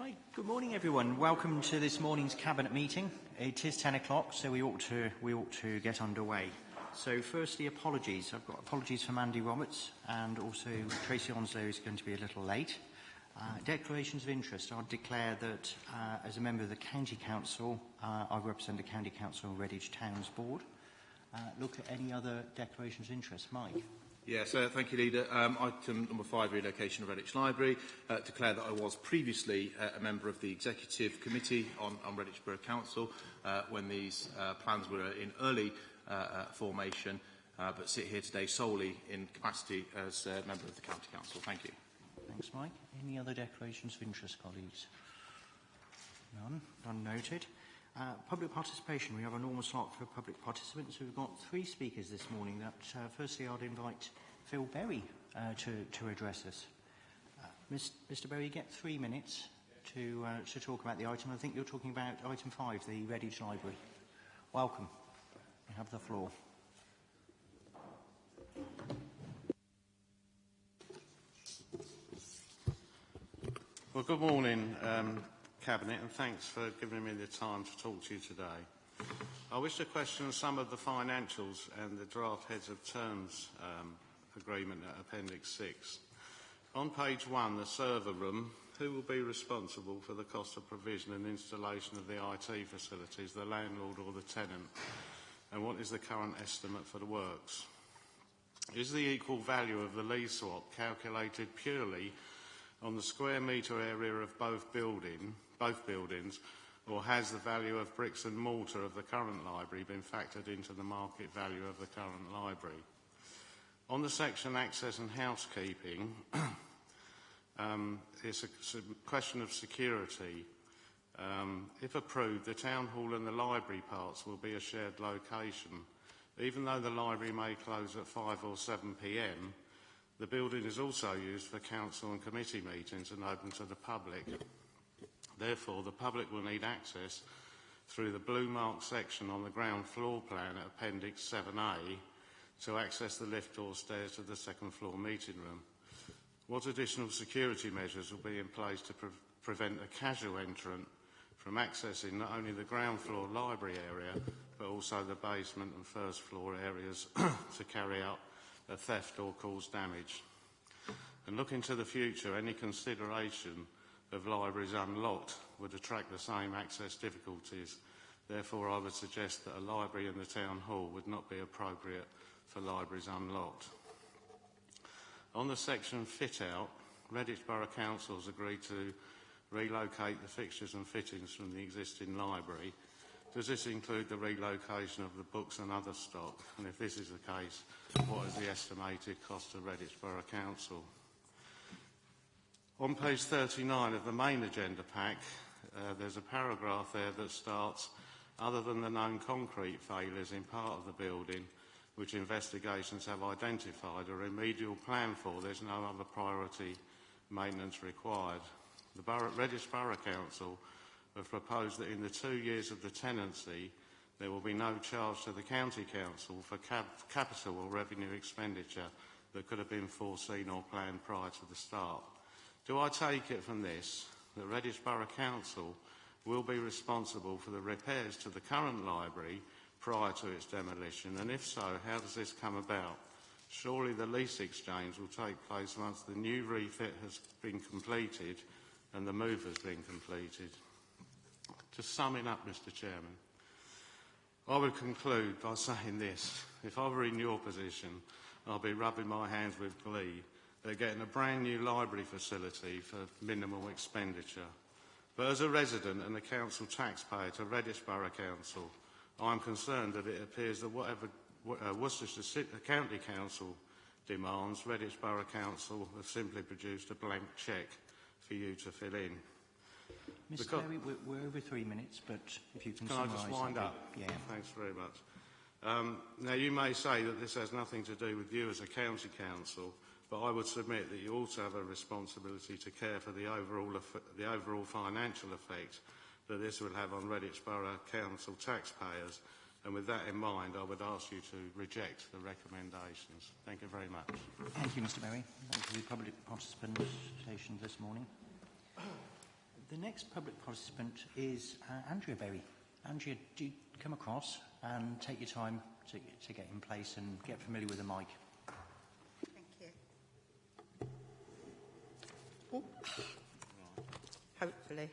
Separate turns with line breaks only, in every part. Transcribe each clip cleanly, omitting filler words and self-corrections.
Hi, good morning everyone. Welcome to this morning's Cabinet meeting. It is 10 o'clock, so we ought to get underway. So firstly, apologies. I've got apologies from Andy Roberts, and also Tracy Onslow is going to be a little late. Declarations of interest. I'll declare that as a member of the County Council, I represent the County Council and Redditch Towns Board. Look at any other declarations of interest. Mike?
Yes, thank you, Leader. Item number 5, relocation of Redditch Library. Declare that I was previously a member of the Executive Committee on Redditch Borough Council when these plans were in early formation, but sit here today solely in capacity as a member of the County Council. Thank you.
Thanks, Mike. Any other declarations of interest, colleagues? None. None noted. Public participation. We have a normal slot for public participants. We've got 3 speakers this morning. Firstly, I'd invite Phil Berry to address us. Mr. Berry, you get 3 minutes to talk about the item. I think you're talking about item 5, the Redditch Library. Welcome. You have the floor.
Well, good morning, Cabinet, and thanks for giving me the time to talk to you today. I wish to question some of the financials and the draft heads of terms agreement at Appendix 6. On page 1, the server room, who will be responsible for the cost of provision and installation of the IT facilities, the landlord or the tenant? And what is the current estimate for the works? Is the equal value of the lease swap calculated purely on the square metre area of both buildings, or has the value of bricks and mortar of the current library been factored into the market value of the current library? On the section access and housekeeping, it's a question of security. If approved, the town hall and the library parts will be a shared location. Even though the library may close at 5 or 7 p.m, the building is also used for council and committee meetings and open to the public. Therefore, the public will need access through the blue marked section on the ground floor plan at Appendix 7A to access the lift or stairs to the second floor meeting room. What additional security measures will be in place to prevent a casual entrant from accessing not only the ground floor library area, but also the basement and first floor areas to carry out a theft or cause damage? And looking to the future, any consideration of libraries unlocked would attract the same access difficulties. Therefore, I would suggest that a library in the town hall would not be appropriate for libraries unlocked. On the section fit out, Redditch Borough Council has agreed to relocate the fixtures and fittings from the existing library. Does this include the relocation of the books and other stock? And if this is the case, what is the estimated cost to Redditch Borough Council? On page 39 of the main agenda pack, there's a paragraph there that starts, other than the known concrete failures in part of the building, which investigations have identified a remedial plan for, there's no other priority maintenance required. The Redditch Borough Council have proposed that in the 2 years of the tenancy, there will be no charge to the County Council for capital or revenue expenditure that could have been foreseen or planned prior to the start. Do I take it from this that Redditch Borough Council will be responsible for the repairs to the current library prior to its demolition? And if so, how does this come about? Surely the lease exchange will take place once the new refit has been completed and the move has been completed. To sum it up, Mr. Chairman, I would conclude by saying this. If I were in your position, I'd be rubbing my hands with glee. They're getting a brand new library facility for minimal expenditure. But as a resident and a council taxpayer to Redditch Borough Council, I'm concerned that it appears that whatever Worcestershire County Council demands, Redditch Borough Council have simply produced a blank cheque for you to fill in.
Mr. Berry, we're over 3 minutes, but if you can
I just wind up?
Yeah.
Thanks very much. Now, you may say that this has nothing to do with you as a county council, but I would submit that you also have a responsibility to care for the overall financial effect that this will have on Redditch Borough Council taxpayers. And with that in mind, I would ask you to reject the recommendations. Thank you very much.
Thank you, Mr. Berry. Thank you for the public participation this morning. The next public participant is Andrea Berry. Andrea, do come across and take your time to get in place and get familiar with the mic.
Thank you. Oh. Hopefully.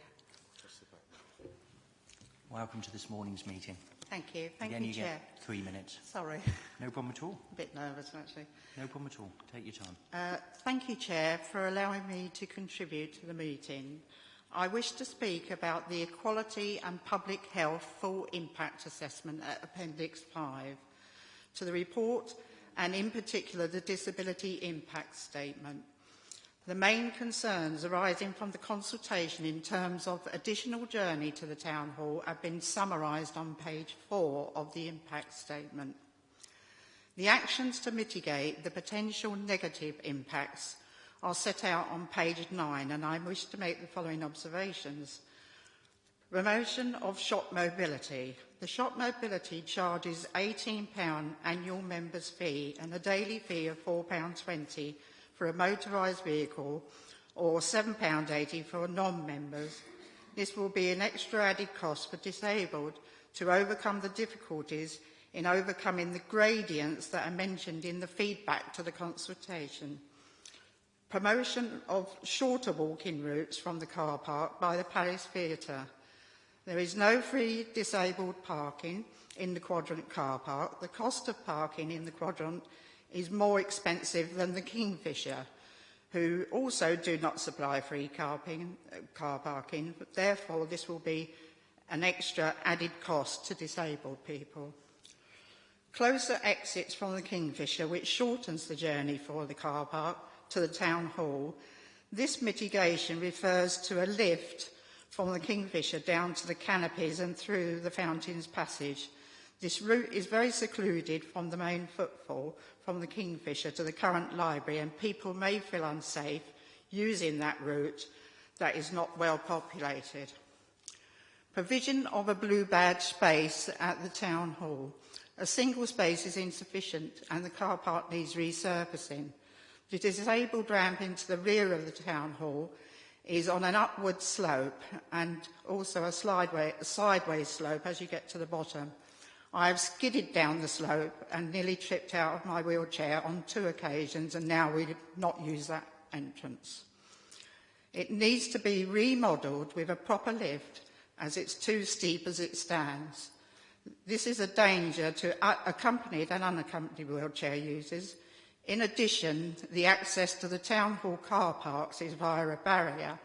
Welcome to this morning's meeting.
Thank you. Thank
Again,
you,
you
Chair.
get 3 minutes.
Sorry.
No problem at all.
A bit nervous, actually.
No problem at all. Take your time.
Thank you, Chair, for allowing me to contribute to the meeting. I wish to speak about the Equality and Public Health Full Impact Assessment at Appendix 5 to the report, and in particular the Disability Impact Statement. The main concerns arising from the consultation in terms of additional journey to the Town Hall have been summarised on page 4 of the Impact Statement. The actions to mitigate the potential negative impacts are set out on page 9, and I wish to make the following observations. Promotion of shop mobility. The shop mobility charges £18 annual members fee and a daily fee of £4.20 for a motorised vehicle or £7.80 for non-members. This will be an extra added cost for disabled to overcome the difficulties in overcoming the gradients that are mentioned in the feedback to the consultation. Promotion of shorter walking routes from the car park by the Palace Theatre. There is no free disabled parking in the Quadrant car park. The cost of parking in the Quadrant is more expensive than the Kingfisher, who also do not supply free car parking, but therefore this will be an extra added cost to disabled people. Closer exits from the Kingfisher, which shortens the journey for the car park to the Town Hall. This mitigation refers to a lift from the Kingfisher down to the canopies and through the Fountains Passage. This route is very secluded from the main footfall from the Kingfisher to the current library, and people may feel unsafe using that route that is not well populated. Provision of a blue badge space at the Town Hall. A single space is insufficient and the car park needs resurfacing. The disabled ramp into the rear of the Town Hall is on an upward slope and also a sideways slope as you get to the bottom. I have skidded down the slope and nearly tripped out of my wheelchair on 2 occasions, and now we do not use that entrance. It needs to be remodelled with a proper lift as it's too steep as it stands. This is a danger to accompanied and unaccompanied wheelchair users. In addition, the access to the Town Hall car parks is via a barrier.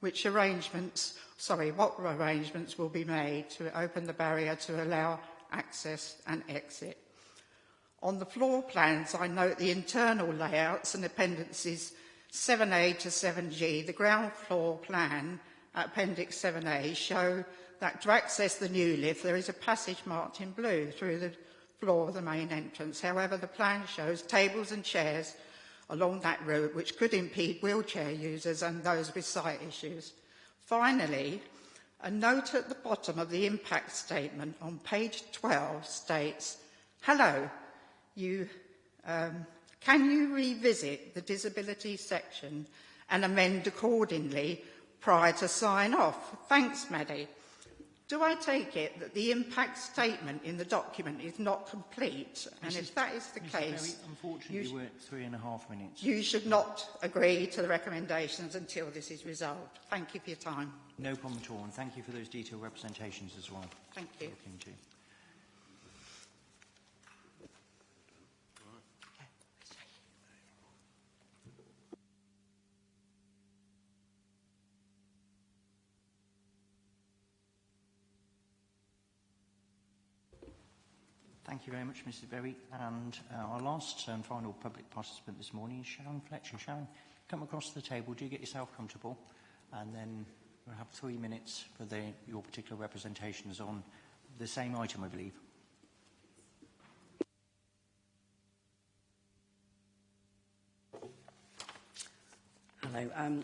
What arrangements will be made to open the barrier to allow access and exit? On the floor plans, I note the internal layouts and appendices 7A to 7G. The ground floor plan at Appendix 7A show that to access the new lift, there is a passage marked in blue through the floor of the main entrance. However, the plan shows tables and chairs along that route, which could impede wheelchair users and those with sight issues. Finally, a note at the bottom of the impact statement on page 12 states, "Hello, can you revisit the disability section and amend accordingly prior to sign off? Thanks, Maddie." Do I take it that the impact statement in the document is not complete? And if that is the case,
Berry, unfortunately, we're at 3.5 minutes.
You should not agree to the recommendations until this is resolved. Thank you for your time.
No problem at all, and thank you for those detailed representations as well.
Thank you.
Look into. Thank you very much, Mrs. Berry. And our last and final public participant this morning is Sharon Fletcher. Sharon, come across the table. Do get yourself comfortable, and then we'll have 3 minutes for your particular representations on the same item, I believe.
Hello.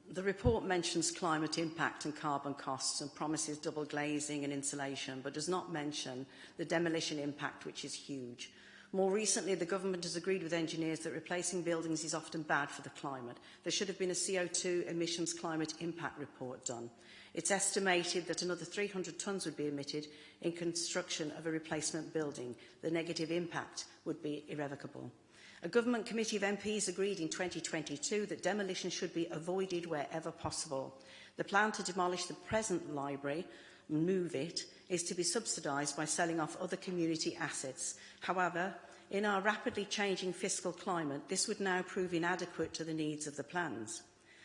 The report mentions climate impact and carbon costs and promises double glazing and insulation, but does not mention the demolition impact, which is huge. More recently, the government has agreed with engineers that replacing buildings is often bad for the climate. There should have been a CO2 emissions climate impact report done. It's estimated that another 300 tonnes would be emitted in construction of a replacement building. The negative impact would be irrevocable. A government committee of MPs agreed in 2022 that demolition should be avoided wherever possible. The plan to demolish the present library, move it, is to be subsidised by selling off other community assets. However, in our rapidly changing fiscal climate, this would now prove inadequate to the needs of the plans.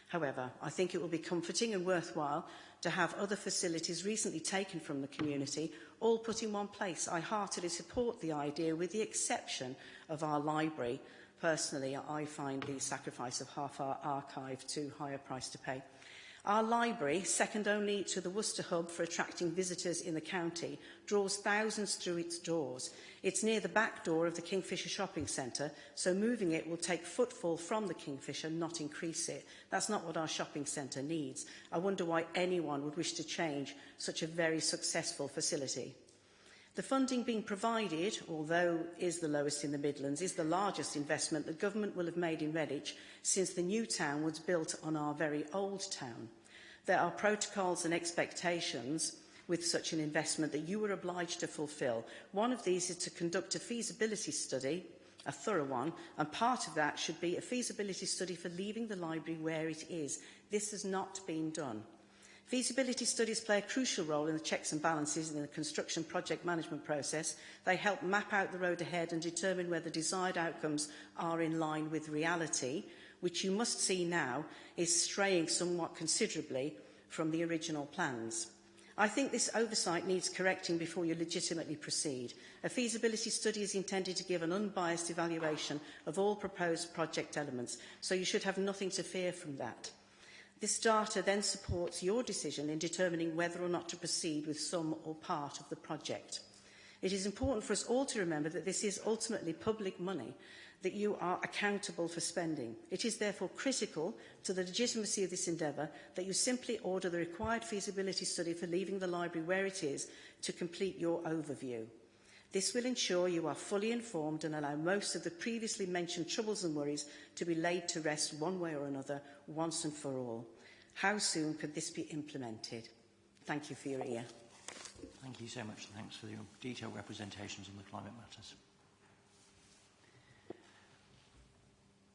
However, I think it will be comforting and worthwhile to have other facilities recently taken from the community all put in one place. I heartily support the idea, with the exception of our library. Personally, I find the sacrifice of half our archive too high a price to pay. Our library, second only to the Worcester hub for attracting visitors in the county, draws thousands through its doors. It's near the back door of the Kingfisher shopping centre, so moving it will take footfall from the Kingfisher, not increase it. That's not what our shopping centre needs. I wonder why anyone would wish to change such a very successful facility. The funding being provided, although is the lowest in the Midlands, is the largest investment the government will have made in Redditch since the new town was built on our very old town. There are protocols and expectations with such an investment that you are obliged to fulfil. One of these is to conduct a feasibility study, a thorough one, and part of that should be a feasibility study for leaving the library where it is. This has not been done. Feasibility studies play a crucial role in the checks and balances in the construction project management process. They help map out the road ahead and determine whether desired outcomes are in line with reality, which you must see now is straying somewhat considerably from the original plans. I think this oversight needs correcting before you legitimately proceed. A feasibility study is intended to give an unbiased evaluation of all proposed project elements, so you should have nothing to fear from that. This data then supports your decision in determining whether or not to proceed with some or part of the project. It is important for us all to remember that this is ultimately public money that you are accountable for spending. It is therefore critical to the legitimacy of this endeavour that you simply order the required feasibility study for leaving the library where it is to complete your overview. This will ensure you are fully informed and allow most of the previously mentioned troubles and worries to be laid to rest one way or another, once and for all. How soon could this be implemented? Thank you for your ear.
Thank you so much, and thanks for your detailed representations on the climate matters.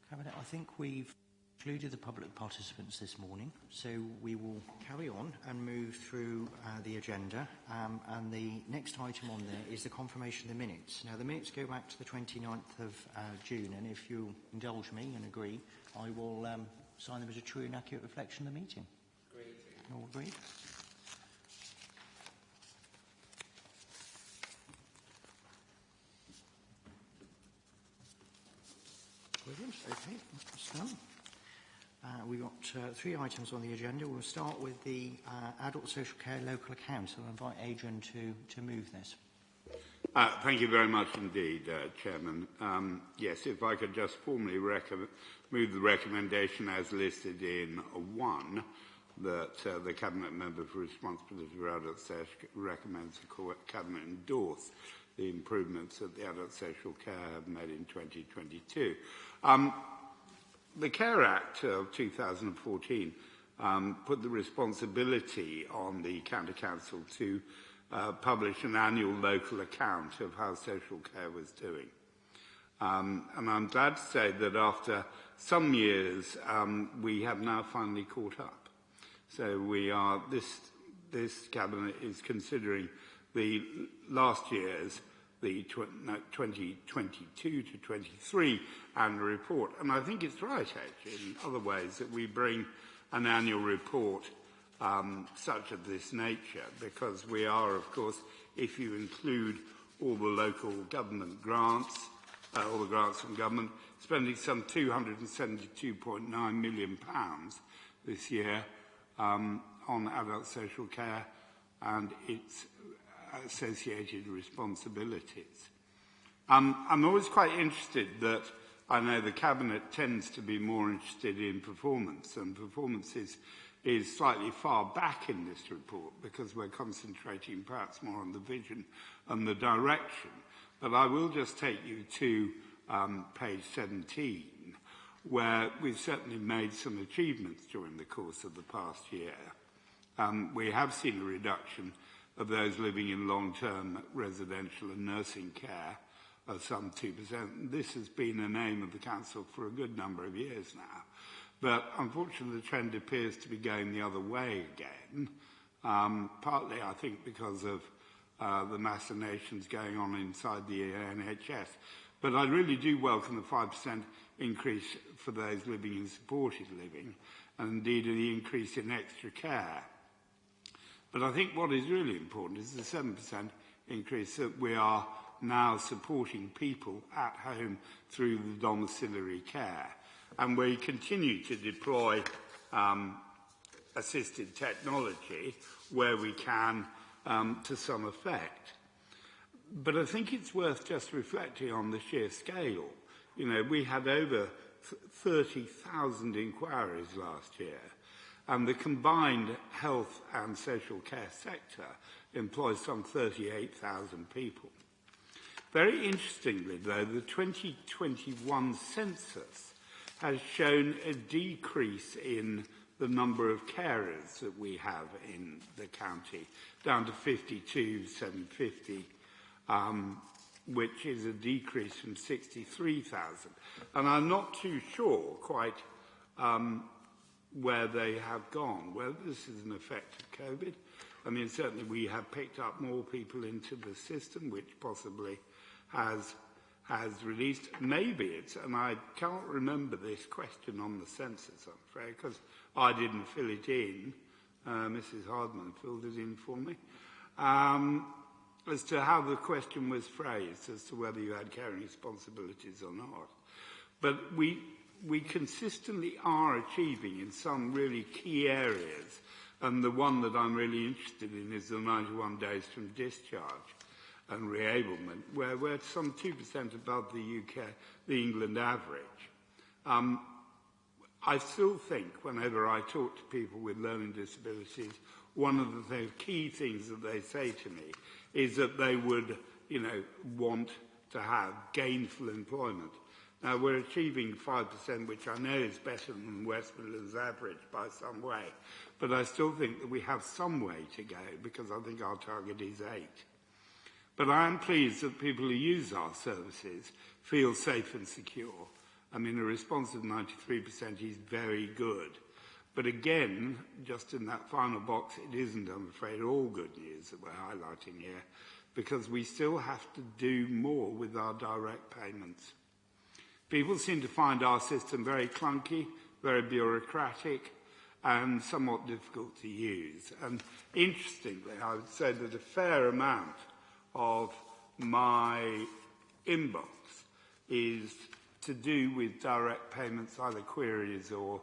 Cabinet, I think we've included the public participants this morning, so we will carry on and move through the agenda. And the next item on there is the confirmation of the minutes. Now, the minutes go back to the 29th of June, and if you'll indulge me and agree, I will sign them as a true and accurate reflection of the meeting. Agreed. All agreed? Brilliant. Okay, that's done. We've got three items on the agenda. We'll start with the adult social care local account. So I'll invite Adrian to move this.
Thank you very much indeed, Chairman. Yes, if I could just formally move the recommendation as listed in 1, that the Cabinet Member for Responsibility for Adult Social recommends the Cabinet endorse the improvements that the adult social care have made in 2022. The Care Act of 2014 put the responsibility on the County Council to publish an annual local account of how social care was doing. And I'm glad to say that after some years, we have now finally caught up. So we are, this Cabinet is considering the last year's, the 2022 to 23 annual report. And I think it's right, actually, in other ways, that we bring an annual report such of this nature, because we are, of course, if you include all the local government grants, all the grants from government, spending some £272.9 million this year on adult social care and its associated responsibilities. I'm always quite interested that I know the Cabinet tends to be more interested in performance, and performance is slightly far back in this report because we're concentrating perhaps more on the vision and the direction. But I will just take you to page 17, where we've certainly made some achievements during the course of the past year. We have seen a reduction of those living in long-term residential and nursing care of some 2%. This has been an aim of the Council for a good number of years now. But unfortunately, the trend appears to be going the other way again, partly, I think, because of the machinations going on inside the NHS. But I really do welcome the 5% increase for those living in supported living, and indeed the increase in extra care. But I think what is really important is the 7% increase that we are now supporting people at home through the domiciliary care. And we continue to deploy assisted technology where we can to some effect. But I think it's worth just reflecting on the sheer scale. You know, we had over 30,000 inquiries last year, and the combined health and social care sector employs some 38,000 people. Very interestingly, though, the 2021 census has shown a decrease in the number of carers that we have in the county, down to 52,750, which is a decrease from 63,000. And I'm not too sure quite where they have gone. Well, this is an effect of COVID. I mean, certainly we have picked up more people into the system, which possibly has released. Maybe it's, and I can't remember this question on the census, I'm afraid, because I didn't fill it in. Mrs. Hardman filled it in for me. As to how the question was phrased, as to whether you had caring responsibilities or not. But we consistently are achieving in some really key areas, and the one that I'm really interested in is the 91 days from discharge and reablement, where we're some 2% above the England average. I still think, whenever I talk to people with learning disabilities, one of the key things that they say to me is that they would, want to have gainful employment. Now, we're achieving 5%, which I know is better than West Midlands average by some way, but I still think that we have some way to go, because I think our target is 8. But I am pleased that people who use our services feel safe and secure. I mean, a response of 93% is very good. But again, just in that final box, it isn't, I'm afraid, all good news that we're highlighting here, because we still have to do more with our direct payments. People seem to find our system very clunky, very bureaucratic, and somewhat difficult to use. And interestingly, I would say that a fair amount of my inbox is to do with direct payments, either queries or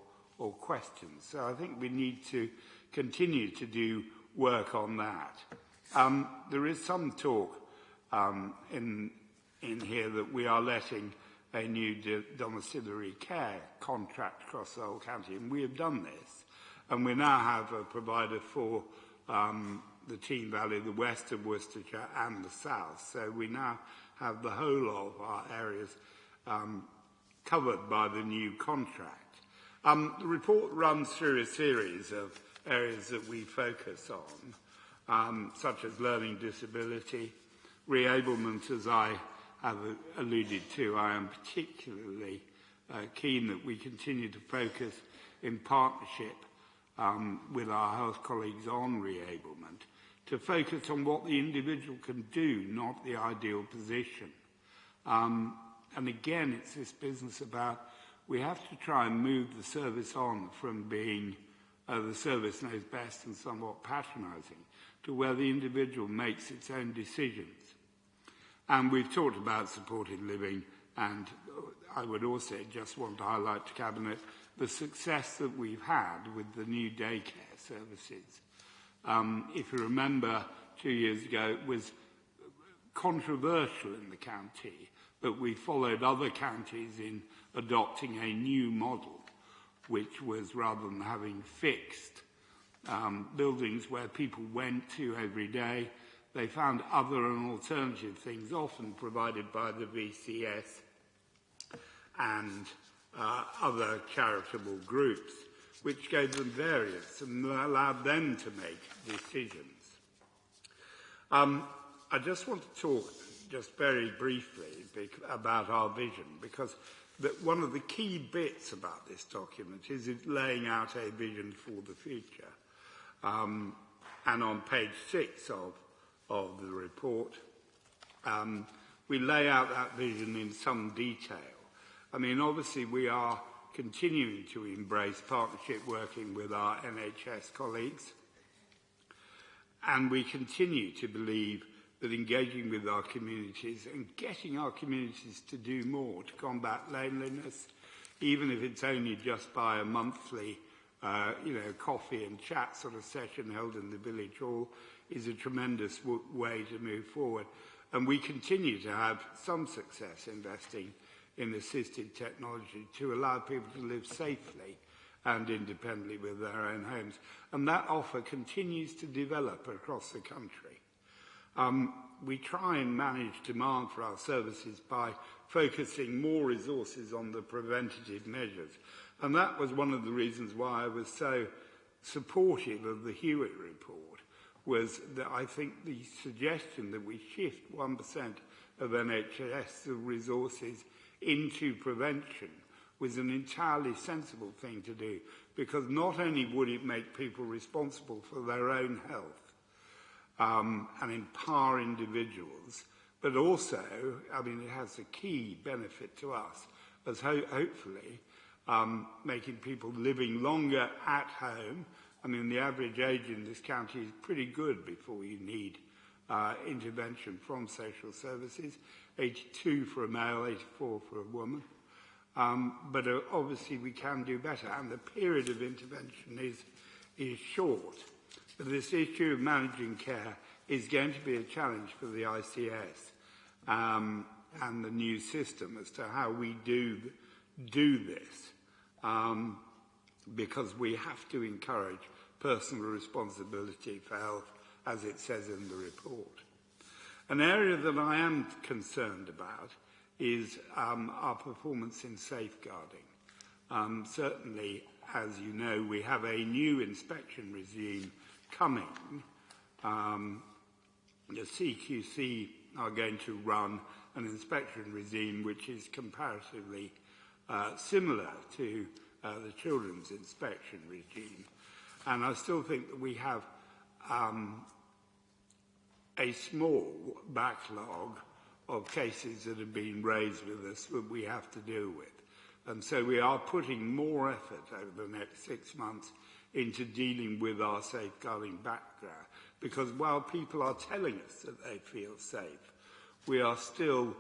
questions. So I think we need to continue to do work on that. There is some talk in here that we are letting a new domiciliary care contract across the whole county, and we have done this. And we now have a provider for the Team Valley, the west of Worcestershire and the south. So we now have the whole of our areas covered by the new contract. The report runs through a series of areas that we focus on, such as learning disability, reablement, as I have alluded to. I am particularly keen that we continue to focus in partnership with our health colleagues on reablement, to focus on what the individual can do, not the ideal position. And again, it's this business about we have to try and move the service on from being the service knows best and somewhat patronising to where the individual makes its own decisions. And we've talked about supported living, and I would also just want to highlight to Cabinet the success that we've had with the new daycare services. If you remember, 2 years ago, it was controversial in the county, but we followed other counties in adopting a new model, which was, rather than having fixed buildings where people went to every day, they found other and alternative things, often provided by the VCS and other charitable groups, which gave them variance and allowed them to make decisions. I just want to talk just very briefly about our vision, because one of the key bits about this document is it's laying out a vision for the future. And on page 6 of the report, we lay out that vision in some detail. I mean, obviously we are continuing to embrace partnership working with our NHS colleagues, and we continue to believe that engaging with our communities and getting our communities to do more to combat loneliness, even if it's only just by a monthly coffee and chat sort of session held in the village hall, is a tremendous way to move forward. And we continue to have some success investing in assisted technology to allow people to live safely and independently with their own homes. And that offer continues to develop across the country. We try and manage demand for our services by focusing more resources on the preventative measures. And that was one of the reasons why I was so supportive of the Hewitt report, was that I think the suggestion that we shift 1% of NHS resources into prevention was an entirely sensible thing to do, because not only would it make people responsible for their own health and empower individuals, but also, I mean, it has a key benefit to us as hopefully making people living longer at home. I mean, the average age in this county is pretty good before you need intervention from social services. 82 for a male, 84 for a woman. But obviously we can do better, and the period of intervention is short. But this issue of managing care is going to be a challenge for the ICS and the new system as to how we do this, because we have to encourage personal responsibility for health, as it says in the report. An area that I am concerned about is our performance in safeguarding. Certainly, as you know, we have a new inspection regime coming. The CQC are going to run an inspection regime which is comparatively similar to the children's inspection regime. And I still think that we have a small backlog of cases that have been raised with us that we have to deal with. And so we are putting more effort over the next 6 months into dealing with our safeguarding background, because while people are telling us that they feel safe, we are still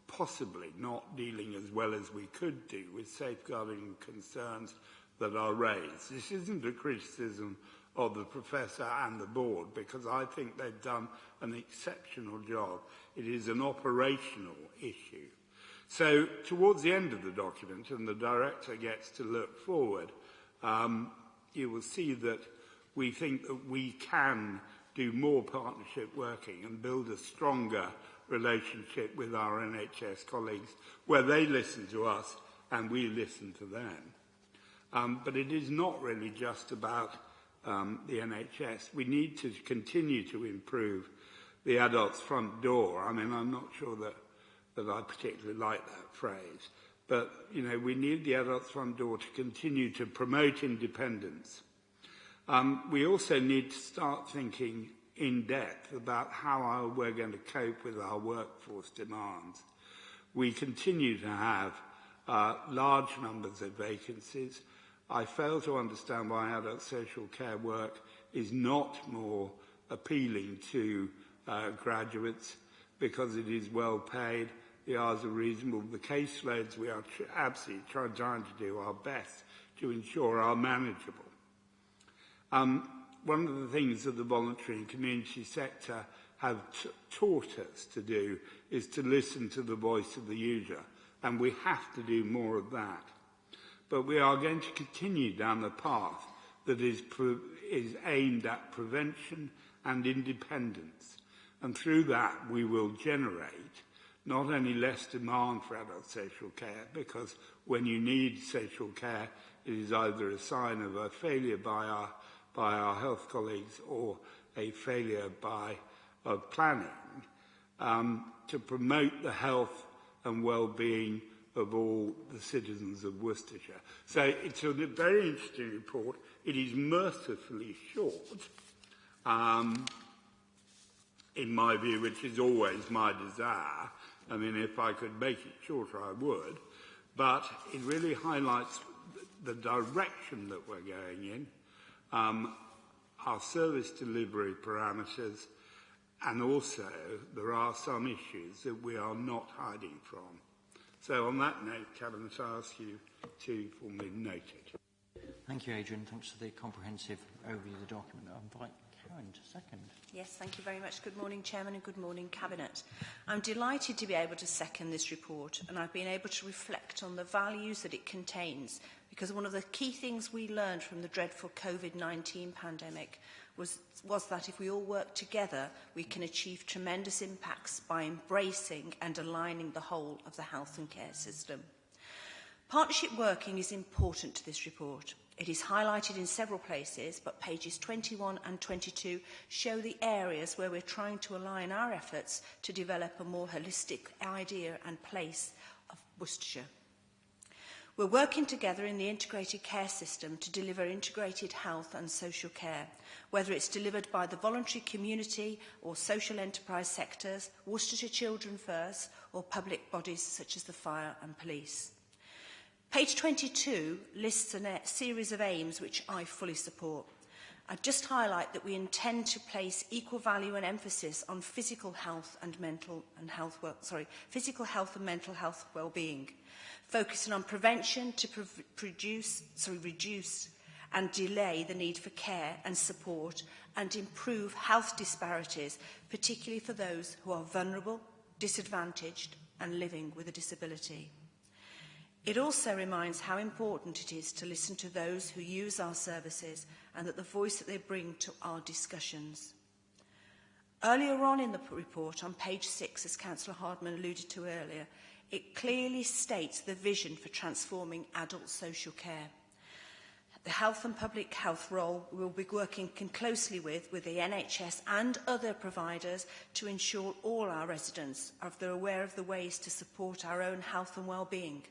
possibly not dealing as well as we could do with safeguarding concerns that are raised. This isn't a criticism of the professor and the board, because I think they've done an exceptional job. It is an operational issue. So towards the end of the document, and the director gets to look forward, you will see that we think that we can do more partnership working and build a stronger relationship with our NHS colleagues, where they listen to us and we listen to them. But it is not really just about the NHS. We need to continue to improve the adult's front door. I mean, I'm not sure that I particularly like that phrase, but, you know, we need the adult's front door to continue to promote independence. We also need to start thinking in depth about how we're going to cope with our workforce demands. We continue to have large numbers of vacancies. I fail to understand why adult social care work is not more appealing to graduates, because it is well paid, the hours are reasonable, the caseloads we are absolutely trying to do our best to ensure are manageable. One of the things that the voluntary and community sector have taught us to do is to listen to the voice of the user, and we have to do more of that. But we are going to continue down the path that is aimed at prevention and independence. And through that, we will generate not only less demand for adult social care, because when you need social care, it is either a sign of a failure by our health colleagues or a failure of planning, to promote the health and well-being of all the citizens of Worcestershire. So it's a very interesting report. It is mercifully short, in my view, which is always my desire. I mean, if I could make it shorter, I would. But it really highlights the direction that we're going in, our service delivery parameters, and also there are some issues that we are not hiding from. So on that note, Cabinet, I ask you to formally note it.
Thank you, Adrian. Thanks for the comprehensive overview of the document. I'll invite Karen to second.
Yes, thank you very much. Good morning, Chairman, and good morning, Cabinet. I'm delighted to be able to second this report, and I've been able to reflect on the values that it contains, because one of the key things we learned from the dreadful COVID-19 pandemic was that if we all work together, we can achieve tremendous impacts by embracing and aligning the whole of the health and care system. Partnership working is important to this report. It is highlighted in several places, but pages 21 and 22 show the areas where we're trying to align our efforts to develop a more holistic idea and place of Worcestershire. We're working together in the integrated care system to deliver integrated health and social care, whether it's delivered by the voluntary community or social enterprise sectors, Worcestershire Children First, or public bodies such as the fire and police. Page 22 lists a series of aims which I fully support. I'd just highlight that we intend to place equal value and emphasis on physical health and mental health well-being, focusing on prevention to reduce and delay the need for care and support and improve health disparities, particularly for those who are vulnerable, disadvantaged and living with a disability. It also reminds how important it is to listen to those who use our services and that the voice that they bring to our discussions. Earlier on in the report, on page 6, as Councillor Hardman alluded to earlier, it clearly states the vision for transforming adult social care. The health and public health role we will be working closely with the NHS and other providers to ensure all our residents are aware of the ways to support our own health and well-being,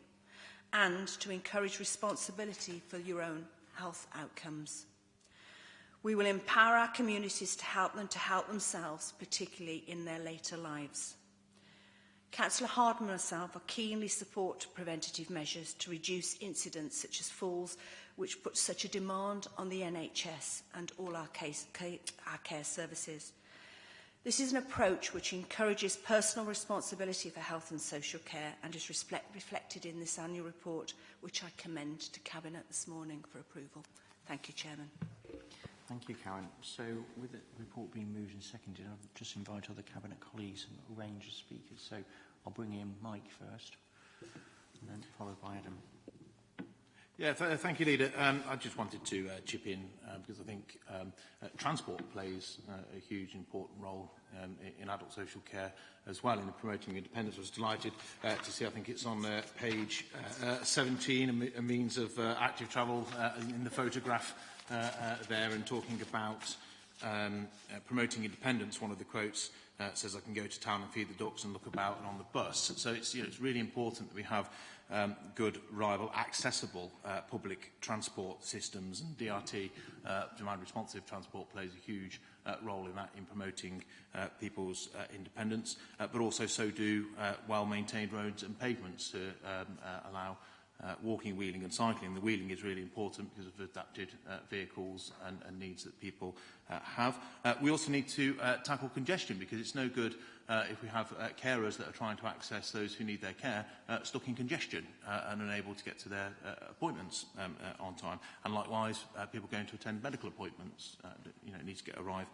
and to encourage responsibility for your own health outcomes. We will empower our communities to help themselves, particularly in their later lives. Councillor Hardman and myself are keenly support preventative measures to reduce incidents such as falls, which put such a demand on the NHS and all our care services. This is an approach which encourages personal responsibility for health and social care and is reflected in this annual report, which I commend to Cabinet this morning for approval. Thank you, Chairman.
Thank you, Karen. So, with the report being moved and seconded, I'll just invite other Cabinet colleagues and a range of speakers. So, I'll bring in Mike first, and then followed by Adam.
Yeah, thank you, Leader. I just wanted to chip in because I think transport plays a huge important role in adult social care as well in promoting independence. I was delighted to see, I think it's on page 17, a means of active travel in the photograph there, and talking about promoting independence. One of the quotes says, "I can go to town and feed the ducks and look about and on the bus." So it's really important that we have good, reliable, accessible public transport systems, and DRT, demand responsive transport, plays a huge role in that, in promoting people's independence, but also so do well-maintained roads and pavements to allow walking, wheeling and cycling. The wheeling is really important because of adapted vehicles and needs that people have. We also need to tackle congestion, because it's no good if we have carers that are trying to access those who need their care stuck in congestion and unable to get to their appointments on time. And likewise, people going to attend medical appointments need to arrive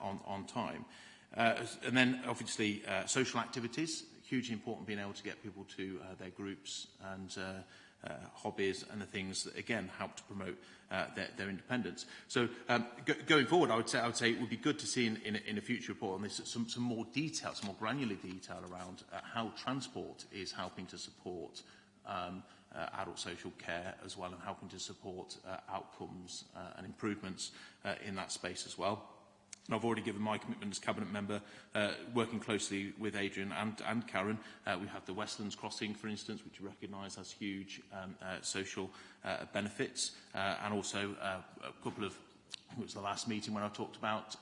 on time. And then, obviously, social activities. Hugely important being able to get people to their groups and hobbies and the things that, again, help to promote their independence. So going forward, I would say it would be good to see in a future report on this some more detail, some more granular detail around how transport is helping to support adult social care as well, and helping to support outcomes and improvements in that space as well. And I've already given my commitment as Cabinet Member, working closely with Adrian and Karen. We have the Westlands Crossing, for instance, which we recognise has huge social benefits, and also a couple of, it was the last meeting when I talked about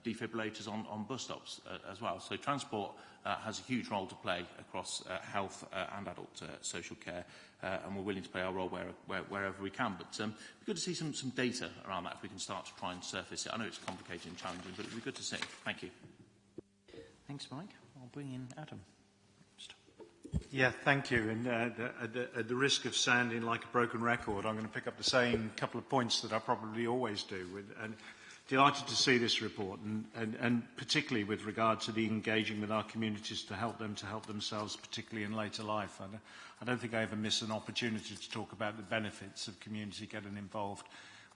defibrillators on bus stops as well. So transport has a huge role to play across health and adult social care, and we're willing to play our role wherever we can. But it'd be good to see some data around that if we can start to try and surface it. I know it's complicated and challenging, but it'd be good to see. Thank you.
Thanks, Mike. I'll bring in Adam.
Yeah, thank you. And at the risk of sounding like a broken record, I'm going to pick up the same couple of points that I probably always do. And delighted to see this report, and particularly with regard to the engaging with our communities to help themselves, particularly in later life. I don't think I ever miss an opportunity to talk about the benefits of community getting involved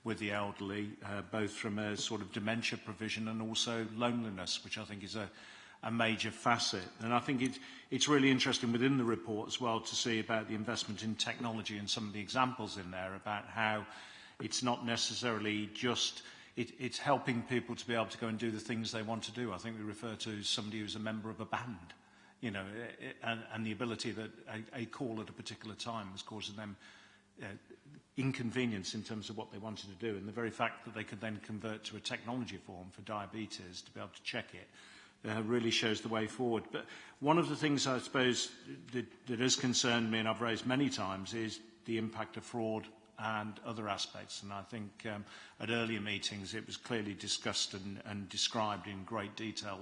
with the elderly, both from a sort of dementia provision and also loneliness, which I think is a major facet. And I think it's really interesting within the report as well to see about the investment in technology and some of the examples in there about how it's not necessarily just, it's helping people to be able to go and do the things they want to do. I think we refer to somebody who's a member of a band, you know, and the ability that a call at a particular time was causing them inconvenience in terms of what they wanted to do. And the very fact that they could then convert to a technology form for diabetes to be able to check it really shows the way forward. But one of the things I suppose that has concerned me, and I've raised many times, is the impact of fraud and other aspects. And I think at earlier meetings it was clearly discussed and described in great detail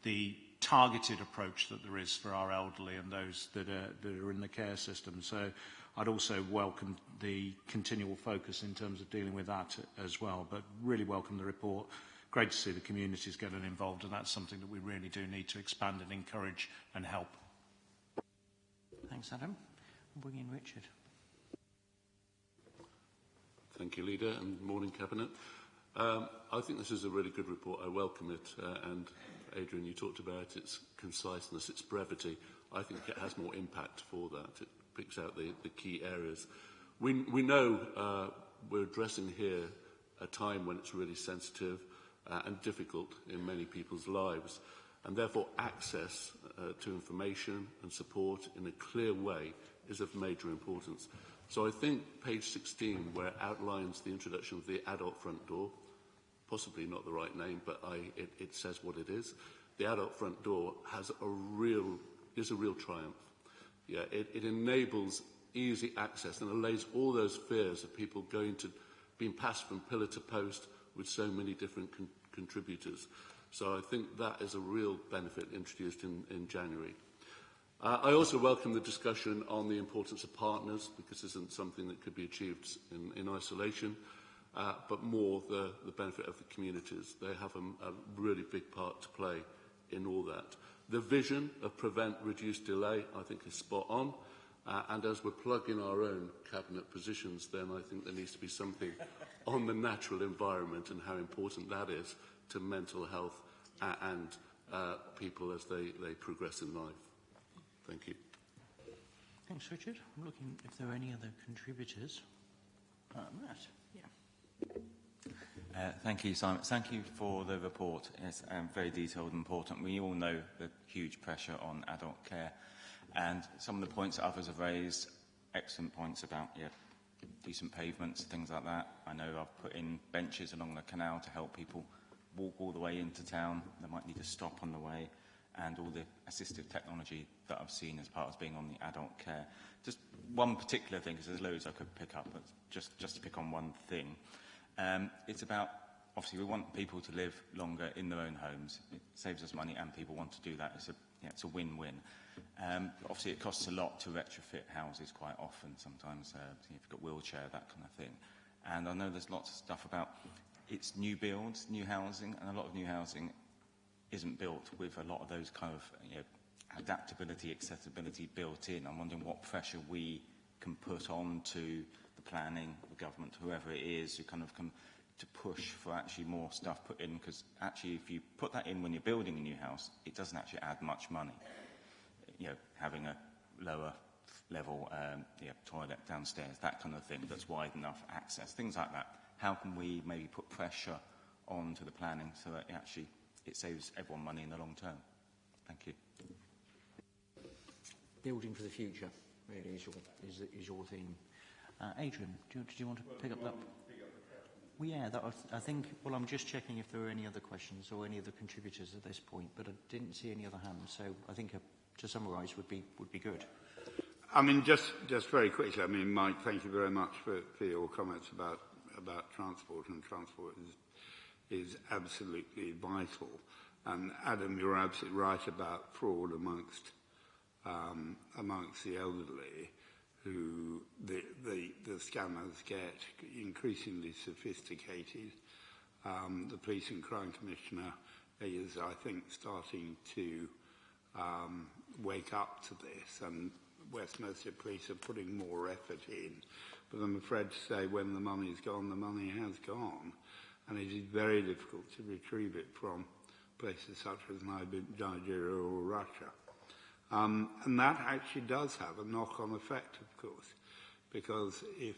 the targeted approach that there is for our elderly and those that are in the care system. So I'd also welcome the continual focus in terms of dealing with that as well, but really welcome the report. Great to see the communities getting involved, and that's something that we really do need to expand and encourage and help.
Thanks, Adam. We'll bring in Richard.
Thank you, Leader, and morning, Cabinet. I think this is a really good report. I welcome it, and Adrian, you talked about its conciseness, its brevity. I think it has more impact for that. It picks out the key areas. We know we're addressing here a time when it's really sensitive and difficult in many people's lives, and therefore access to information and support in a clear way is of major importance. So I think page 16, where it outlines the introduction of the adult front door, possibly not the right name, but it says what it is. The adult front door is a real triumph. Yeah, it enables easy access and allays all those fears of people being passed from pillar to post with so many different contributors. So I think that is a real benefit introduced in January. I also welcome the discussion on the importance of partners, because this isn't something that could be achieved in isolation, but more the benefit of the communities. They have a really big part to play in all that. The vision of prevent, reduce, delay, I think is spot on. And as we're plugging our own cabinet positions, then I think there needs to be something on the natural environment and how important that is to mental health and people as they progress in life. Thank you.
Thanks, Richard. I'm looking if there are any other contributors. Matt. Yeah.
Thank you, Simon. Thank you for the report. It's very detailed and important. We all know the huge pressure on adult care. And some of the points that others have raised, excellent points about decent pavements, things like that. I know I've put in benches along the canal to help people walk all the way into town. They might need to stop on the way, and all the assistive technology that I've seen as part of being on the adult care. Just one particular thing, because there's loads I could pick up, but just to pick on one thing. It's about, obviously, we want people to live longer in their own homes. It saves us money, and people want to do that. It's a win-win. Obviously, it costs a lot to retrofit houses quite often, sometimes if you've got wheelchair, that kind of thing. And I know there's lots of stuff about it's new builds, new housing, and a lot of new housing isn't built with a lot of those kind of adaptability, accessibility built in. I'm wondering what pressure we can put on to the planning, the government, whoever it is, who kind of can to push for actually more stuff put in, because actually if you put that in when you're building a new house, it doesn't actually add much money. You know, having a lower level toilet downstairs, that kind of thing, that's wide enough access, things like that. How can we maybe put pressure onto the planning so that it saves everyone money in the long term? Thank you.
Building for the future really is your theme. Adrian, do you want to pick up that? Well, yeah, I think. Well, I'm just checking if there are any other questions or any other contributors at this point, but I didn't see any other hands. So I think to summarise would be good.
I mean, just very quickly. I mean, Mike, thank you very much for your comments about transport, and transport is absolutely vital. And Adam, you're absolutely right about fraud amongst the elderly, who the scammers get increasingly sophisticated. The Police and Crime Commissioner is, I think, starting to wake up to this, and West Mercia Police are putting more effort in. But I'm afraid to say, when the money's gone, the money has gone, and it is very difficult to retrieve it from places such as Nigeria or Russia. And that actually does have a knock-on effect, of course, because if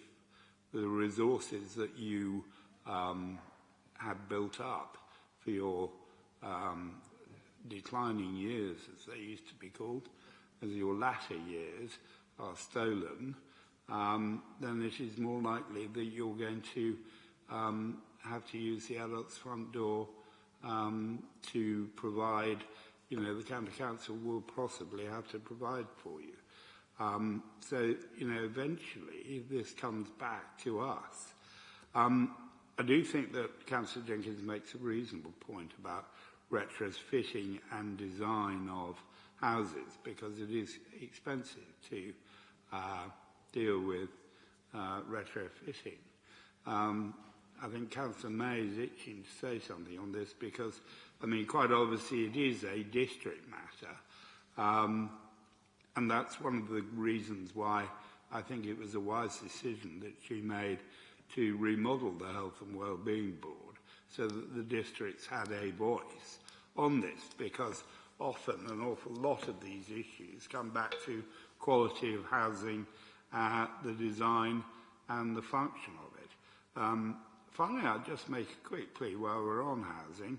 the resources that you have built up for your declining years, as they used to be called, as your latter years are stolen, then it is more likely that you're going to have to use the adult's front door to provide, the county council will possibly have to provide for you. So, eventually this comes back to us. I do think that Councillor Jenkins makes a reasonable point about retrofitting and design of houses, because it is expensive to deal with retrofitting. I think Councillor May is itching to say something on this, because, quite obviously it is a district matter. And that's one of the reasons why I think it was a wise decision that she made to remodel the Health and Wellbeing Board, so that the districts had a voice on this, because often an awful lot of these issues come back to quality of housing, the design and the function of it. Finally, I'll just make a quick plea while we're on housing.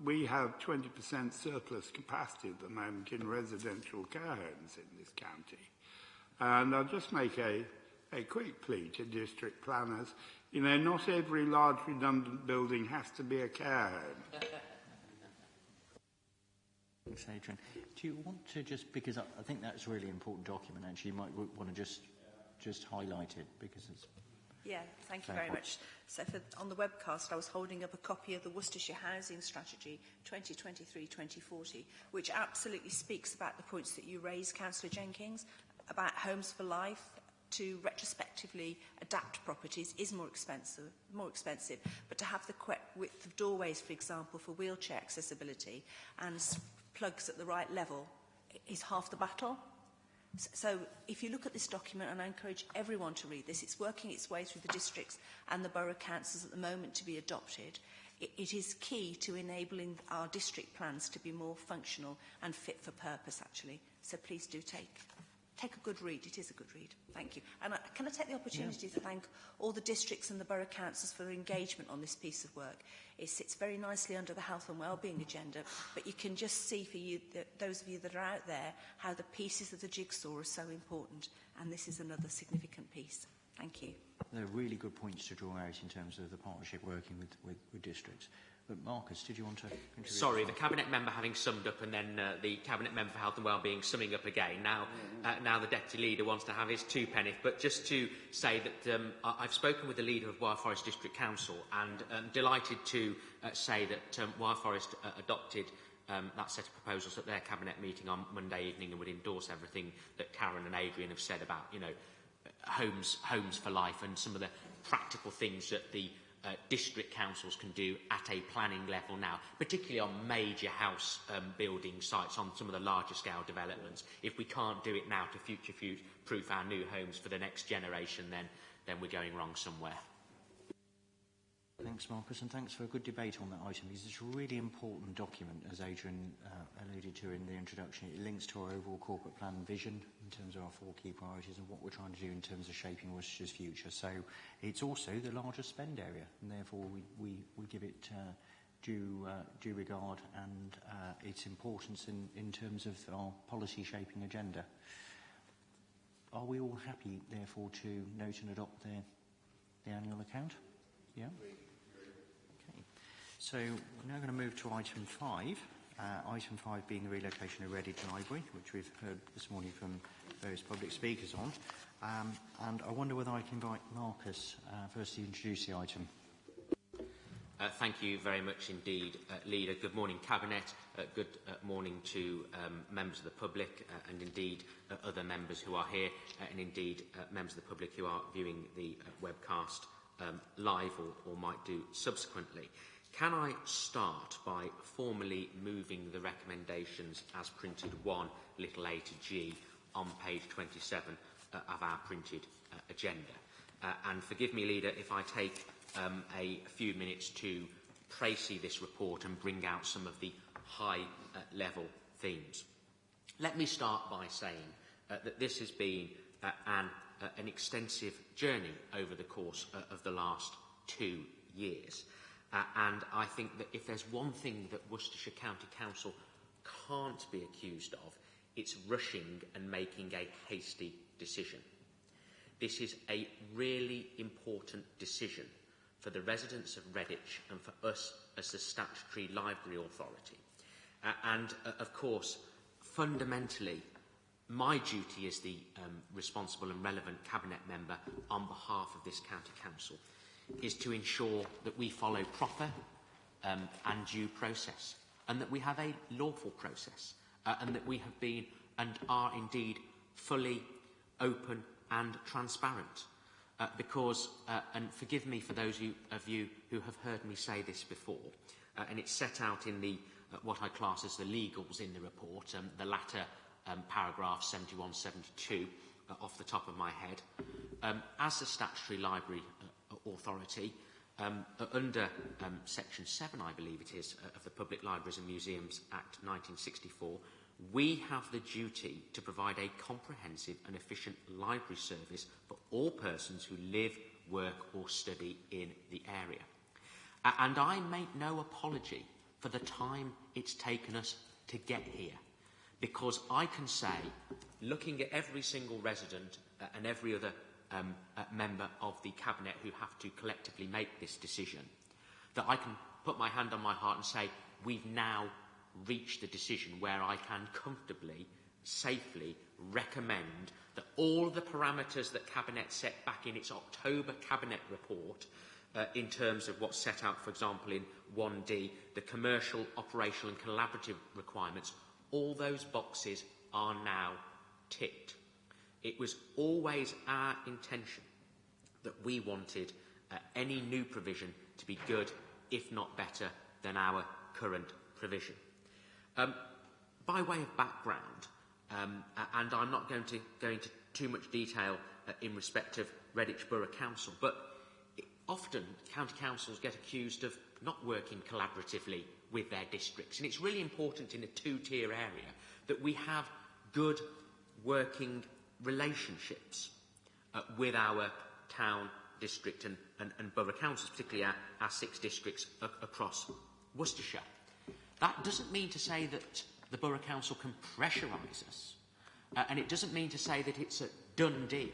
We have 20% surplus capacity at the moment in residential care homes in this county. And I'll just make a quick plea to district planners. Not every large redundant building has to be a care home.
Thanks, Adrian. Do you want to just, because I think that's a really important document, actually, you might want to just highlight it, because it's...
Yeah, thank you very much. So on the webcast, I was holding up a copy of the Worcestershire Housing Strategy 2023-2040, which absolutely speaks about the points that you raised, Councillor Jenkins, about homes for life. To retrospectively adapt properties is more expensive, but to have the correct width of doorways, for example, for wheelchair accessibility and plugs at the right level is half the battle. So if you look at this document, and I encourage everyone to read this, it's working its way through the districts and the borough councils at the moment to be adopted. It is key to enabling our district plans to be more functional and fit for purpose, actually. So please do take a good read. It is a good read. Thank you. And can I take the opportunity to thank all the districts and the borough councils for their engagement on this piece of work. It sits very nicely under the health and wellbeing agenda, but you can just see for you, those of you that are out there, how the pieces of the jigsaw are so important, and this is another significant piece. Thank you.
There are really good points to draw out in terms of the partnership working with districts. But Marcus, did you want to contribute?
Sorry, the Cabinet Member having summed up, and then the Cabinet Member for Health and Wellbeing summing up again. Now the Deputy Leader wants to have his two pennies. But just to say that I've spoken with the Leader of Wyre Forest District Council, and I'm delighted to say that Wyre Forest adopted that set of proposals at their Cabinet meeting on Monday evening, and would endorse everything that Karen and Adrian have said about, homes for life, and some of the practical things that the district councils can do at a planning level now, particularly on major house building sites, on some of the larger scale developments. If we can't do it now to future-proof our new homes for the next generation, then we're going wrong somewhere.
Thanks, Marcus, and thanks for a good debate on that item, because it's a really important document, as Adrian alluded to in the introduction. It links to our overall corporate plan and vision in terms of our 4 key priorities and what we're trying to do in terms of shaping Worcestershire's future. So it's also the largest spend area, and therefore we give it due regard and its importance in terms of our policy shaping agenda. Are we all happy, therefore, to note and adopt the annual account? Yeah? Okay. So we're now going to move to item 5. Item 5 being the relocation of Redditch Library, which we've heard this morning from various public speakers on. And I wonder whether I can invite Marcus first to introduce the item.
Thank you very much indeed, Leader. Good morning, Cabinet. Good morning to members of the public and indeed other members who are here and indeed members of the public who are viewing the webcast live or might do subsequently. Can I start by formally moving the recommendations as printed 1 little a to G on page 27 of our printed agenda? And forgive me, Leader, if I take a few minutes to précis this report and bring out some of the high-level themes. Let me start by saying that this has been an extensive journey over the course of the last 2 years. And I think that if there's one thing that Worcestershire County Council can't be accused of, it's rushing and making a hasty decision. This is a really important decision for the residents of Redditch and for us as the statutory library authority. Of course, fundamentally, my duty as the responsible and relevant Cabinet member on behalf of this County Council is to ensure that we follow proper and due process, and that we have a lawful process, and that we have been and are indeed fully open and transparent. Because, and forgive me for those of you who have heard me say this before, and it's set out in the what I class as the legals in the report, the latter paragraph 71, 72, off the top of my head. As the statutory library authority, under section 7, I believe it is, of the Public Libraries and Museums Act 1964, we have the duty to provide a comprehensive and efficient library service for all persons who live, work or study in the area. And I make no apology for the time it's taken us to get here, because I can say, looking at every single resident and every other member of the Cabinet who have to collectively make this decision, that I can put my hand on my heart and say we've now reached the decision where I can comfortably, safely recommend that all the parameters that Cabinet set back in its October Cabinet report in terms of what's set out, for example, in 1D, the commercial, operational and collaborative requirements, all those boxes are now ticked. It was always our intention that we wanted any new provision to be good, if not better, than our current provision. By way of background, and I'm not going to go into too much detail in respect of Redditch Borough Council, but often county councils get accused of not working collaboratively with their districts. And it's really important in a 2-tier area that we have good working relationships with our town, district and borough councils, particularly our 6 districts across Worcestershire. That doesn't mean to say that the Borough Council can pressurise us, and it doesn't mean to say that it's a done deal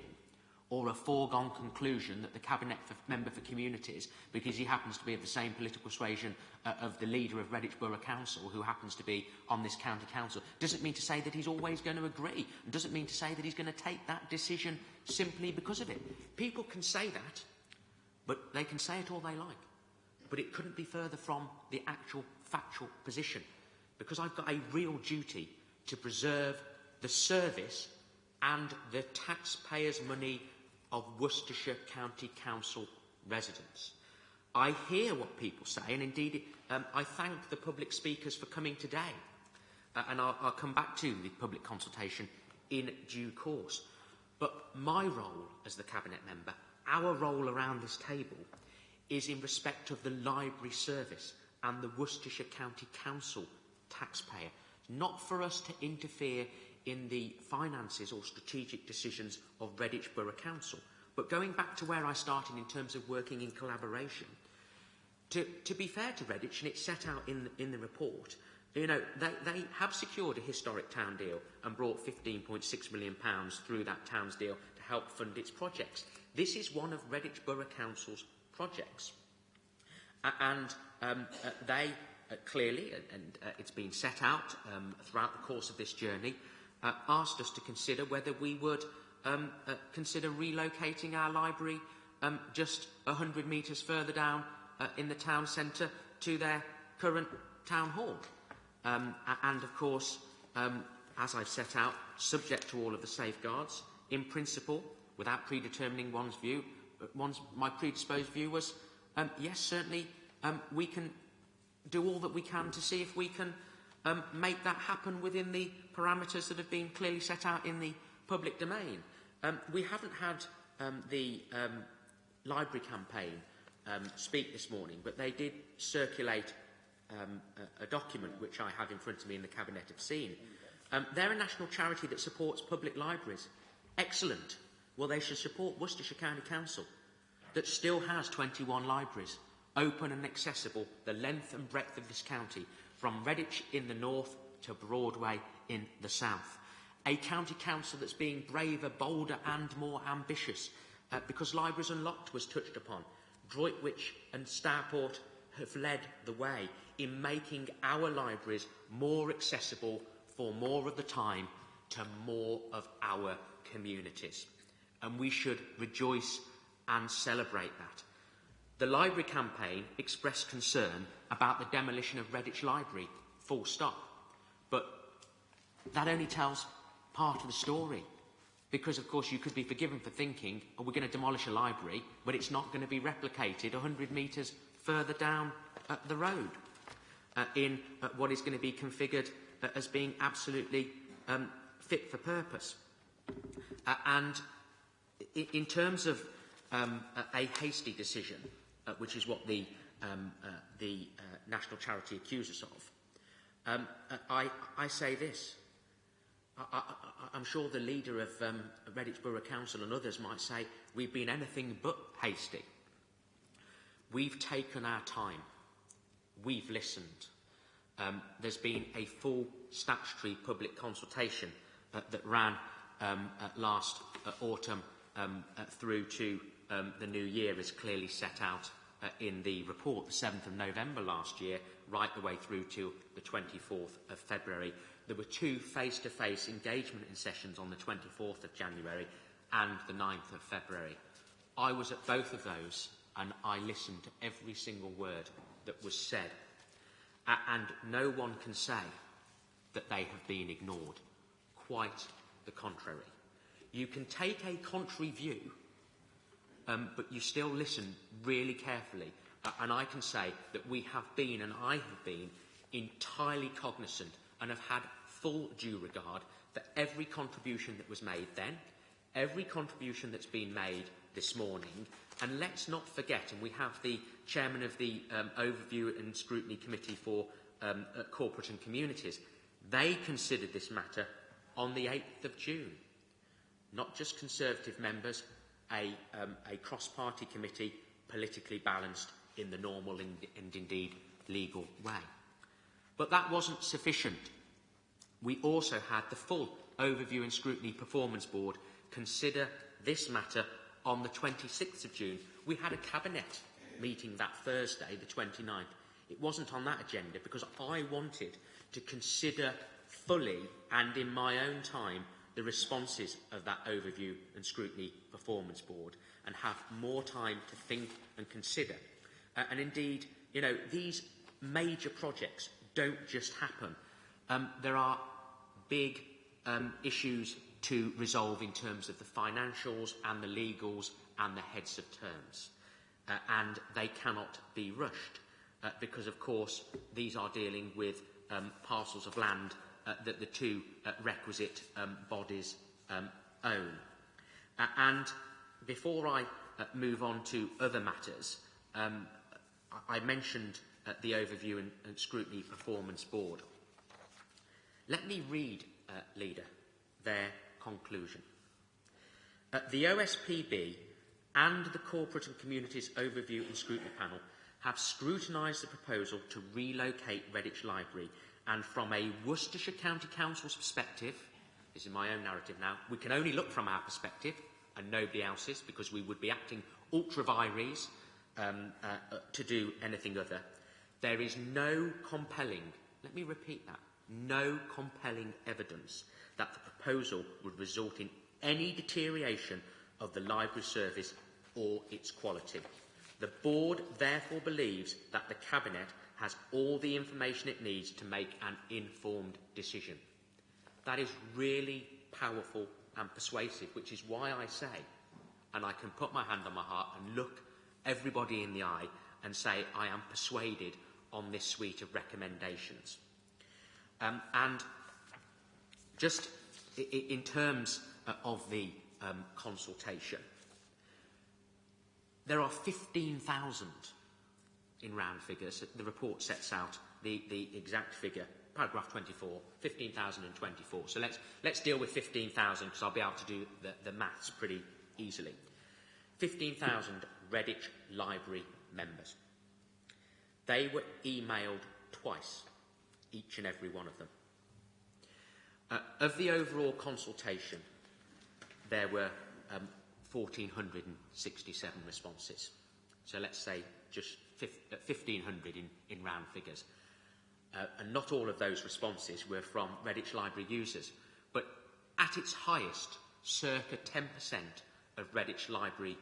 or a foregone conclusion that the Cabinet member for Communities, because he happens to be of the same political persuasion of the leader of Redditch Borough Council, who happens to be on this county council, doesn't mean to say that he's always going to agree, and doesn't mean to say that he's going to take that decision simply because of it. People can say that, but they can say it all they like. But it couldn't be further from the actual factual position, because I've got a real duty to preserve the service and the taxpayers' money of Worcestershire County Council residents. I hear what people say, and indeed I thank the public speakers for coming today. And I'll come back to the public consultation in due course. But my role as the Cabinet member, our role around this table, is in respect of the library service and the Worcestershire County Council taxpayer, not for us to interfere in the finances or strategic decisions of Redditch Borough Council. But going back to where I started in terms of working in collaboration, to be fair to Redditch, and it's set out in the report, you know, they have secured a historic town deal and brought £15.6 million through that town's deal to help fund its projects. This is one of Redditch Borough Council's projects. And they clearly, and it's been set out throughout the course of this journey, asked us to consider whether we would consider relocating our library just 100 metres further down in the town centre to their current town hall. And of course, as I've set out, subject to all of the safeguards, in principle, without predetermining one's view, my predisposed view was, yes, certainly we can do all that we can to see if we can make that happen within the parameters that have been clearly set out in the public domain. We haven't had the library campaign speak this morning, but they did circulate a document which I have in front of me in the Cabinet have seen. They're a national charity that supports public libraries. Excellent. Well, they should support Worcestershire County Council, that still has 21 libraries, open and accessible the length and breadth of this county, from Redditch in the north to Broadway in the south. A county council that's being braver, bolder and more ambitious, because Libraries Unlocked was touched upon. Droitwich and Stourport have led the way in making our libraries more accessible for more of the time to more of our communities. And we should rejoice and celebrate that. The library campaign expressed concern about the demolition of Redditch Library, full stop. But that only tells part of the story. Because, of course, you could be forgiven for thinking, oh, we're going to demolish a library, but it's not going to be replicated 100 metres further down the road in what is going to be configured as being absolutely fit for purpose. And in terms of a hasty decision, which is what the national charity accuses of, I say this. I'm sure the leader of Redditch Borough Council and others might say we've been anything but hasty. We've taken our time. We've listened. There's been a full statutory public consultation that ran last autumn through to the new year, as clearly set out in the report, the 7th of November last year, right the way through to the 24th of February. There were 2 face-to-face engagement sessions on the 24th of January and the 9th of February. I was at both of those and I listened to every single word that was said. And no one can say that they have been ignored. Quite the contrary. You can take a contrary view, but you still listen really carefully. And I can say that we have been, and I have been, entirely cognizant and have had full due regard for every contribution that was made then, every contribution that's been made this morning. And let's not forget, and we have the chairman of the Overview and Scrutiny Committee for Corporate and Communities. They considered this matter on the 8th of June. Not just Conservative members, a cross-party committee, politically balanced in the normal and indeed legal way. But that wasn't sufficient. We also had the full Overview and Scrutiny Performance Board consider this matter on the 26th of June. We had a Cabinet meeting that Thursday, the 29th. It wasn't on that agenda because I wanted to consider fully and in my own time the responses of that Overview and Scrutiny Performance Board and have more time to think and consider. And indeed, you know, these major projects don't just happen. There are big issues to resolve in terms of the financials and the legals and the heads of terms. and they cannot be rushed because, of course, these are dealing with parcels of land that the two requisite bodies own. And before I move on to other matters, I mentioned the Overview and Scrutiny Performance Board. Let me read, Leader, their conclusion. The OSPB and the Corporate and Communities Overview and Scrutiny Panel have scrutinised the proposal to relocate Redditch Library, and from a Worcestershire County Council's perspective, this is my own narrative now, we can only look from our perspective and nobody else's, because we would be acting ultra vires to do anything other. There is no compelling, let me repeat that, no compelling evidence that the proposal would result in any deterioration of the library service or its quality. The board therefore believes that the Cabinet has all the information it needs to make an informed decision. That is really powerful and persuasive, which is why I say, and I can put my hand on my heart and look everybody in the eye and say I am persuaded on this suite of recommendations. And just in terms of the consultation, there are 15,000 in round figures. The report sets out the exact figure, paragraph 24, 15,024. So let's deal with 15,000 because I'll be able to do the maths pretty easily. 15,000 Redditch Library members. They were emailed twice, each and every one of them. Of the overall consultation, there were 1,467 responses. So let's say just 1,500 in round figures. And not all of those responses were from Redditch Library users, but at its highest, circa 10% of Redditch Library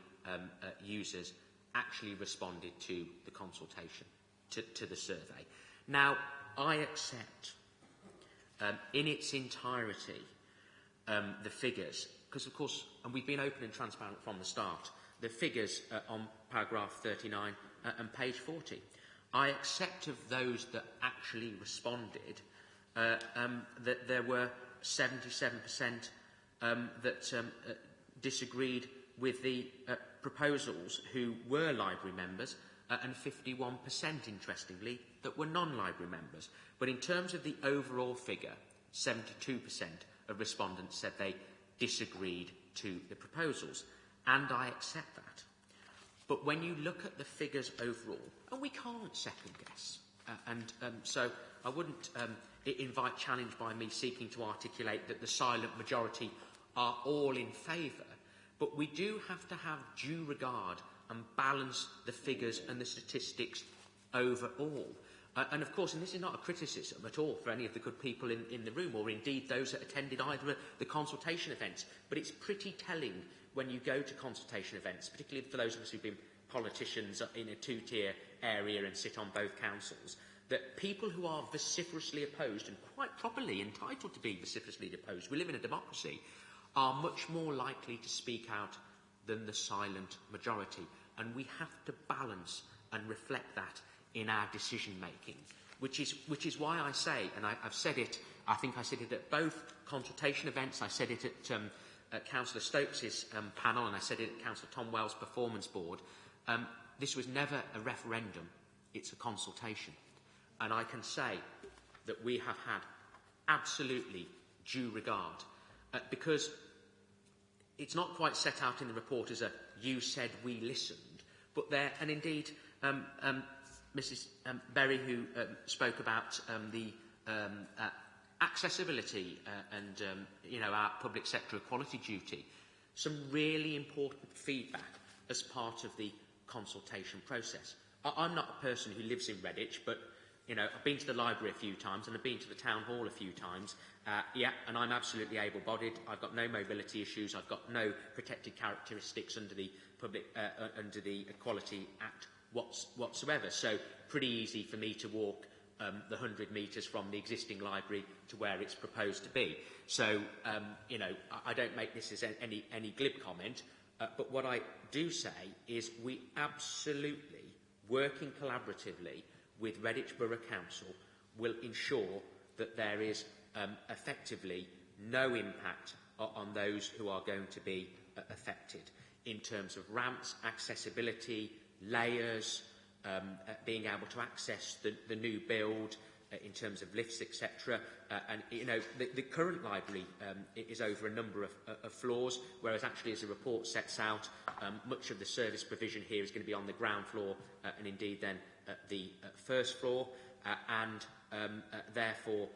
users actually responded to the consultation, to the survey. Now, I accept in its entirety the figures, because of course, and we've been open and transparent from the start, the figures on paragraph 39 and page 40. I accept of those that actually responded that there were 77% that disagreed with the proposals who were library members, and 51%, interestingly, that were non-library members. But in terms of the overall figure, 72% of respondents said they disagreed to the proposals, and I accept that. But when you look at the figures overall, and we can't second guess, so I wouldn't invite challenge by me seeking to articulate that the silent majority are all in favour, but we do have to have due regard and balance the figures and the statistics overall. And of course, and this is not a criticism at all for any of the good people in the room, or indeed those that attended either of the consultation events, but it's pretty telling when you go to consultation events, particularly for those of us who've been politicians in a two-tier area and sit on both councils, that people who are vociferously opposed, and quite properly entitled to be vociferously opposed, we live in a democracy, are much more likely to speak out than the silent majority. And we have to balance and reflect that in our decision-making, which is why I say, and I've said it, I think I said it at both consultation events, I said it at Councillor Stokes' panel, and I said it at Councillor Tom Wells' Performance Board, this was never a referendum, it's a consultation. And I can say that we have had absolutely due regard, because it's not quite set out in the report as a "you said, we listened," but there, and indeed Mrs Berry, who spoke about the accessibility and our public sector equality duty, some really important feedback as part of the consultation process. I'm not a person who lives in Redditch, but I've been to the library a few times and I've been to the town hall a few times. And I'm absolutely able-bodied. I've got no mobility issues. I've got no protected characteristics under the under the Equality Act whatsoever. So pretty easy for me to walk the 100 metres from the existing library to where it's proposed to be. So I don't make this as any glib comment. But what I do say is we absolutely, working collaboratively with Redditch Borough Council, will ensure that there is effectively no impact on those who are going to be affected in terms of ramps, accessibility, layers, being able to access the new build, in terms of lifts, etc. And, you know, the current library is over a number of floors, whereas actually, as the report sets out, much of the service provision here is going to be on the ground floor and indeed then the first floor. Therefore,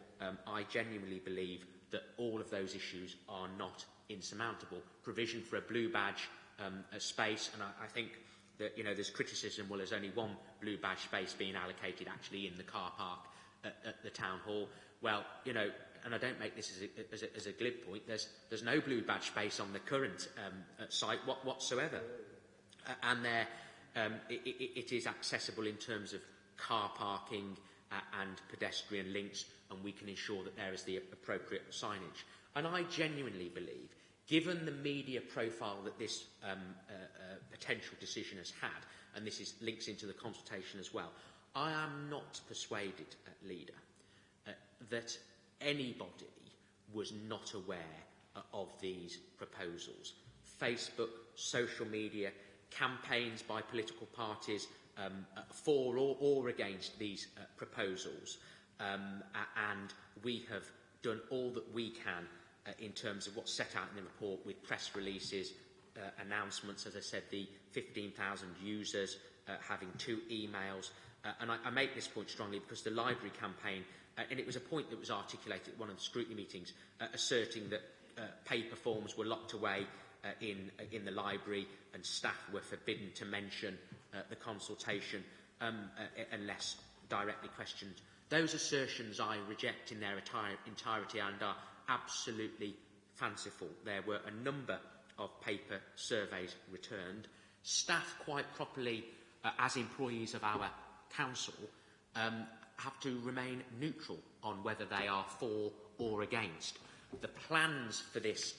I genuinely believe that all of those issues are not insurmountable. Provision for a blue badge space, and I think that, you know, there's criticism, well, there's only one blue badge space being allocated actually in the car park at the town hall. Well, you know, and I don't make this as a glib point, there's no blue badge space on the current site whatsoever. And there, it is accessible in terms of car parking and pedestrian links, and we can ensure that there is the appropriate signage. And I genuinely believe, given the media profile that this potential decision has had, and this links into the consultation as well, I am not persuaded, Leader, that anybody was not aware of these proposals. Facebook, social media, campaigns by political parties for or against these proposals. And we have done all that we can in terms of what's set out in the report with press releases, announcements, as I said, the 15,000 users having 2 emails. And I make this point strongly because the library campaign, and it was a point that was articulated at one of the scrutiny meetings, asserting that paper forms were locked away in the library and staff were forbidden to mention the consultation unless directly questioned. Those assertions I reject in their entirety and are absolutely fanciful. There were a number of paper surveys returned. Staff, quite properly, as employees of our council, have to remain neutral on whether they are for or against. The plans for this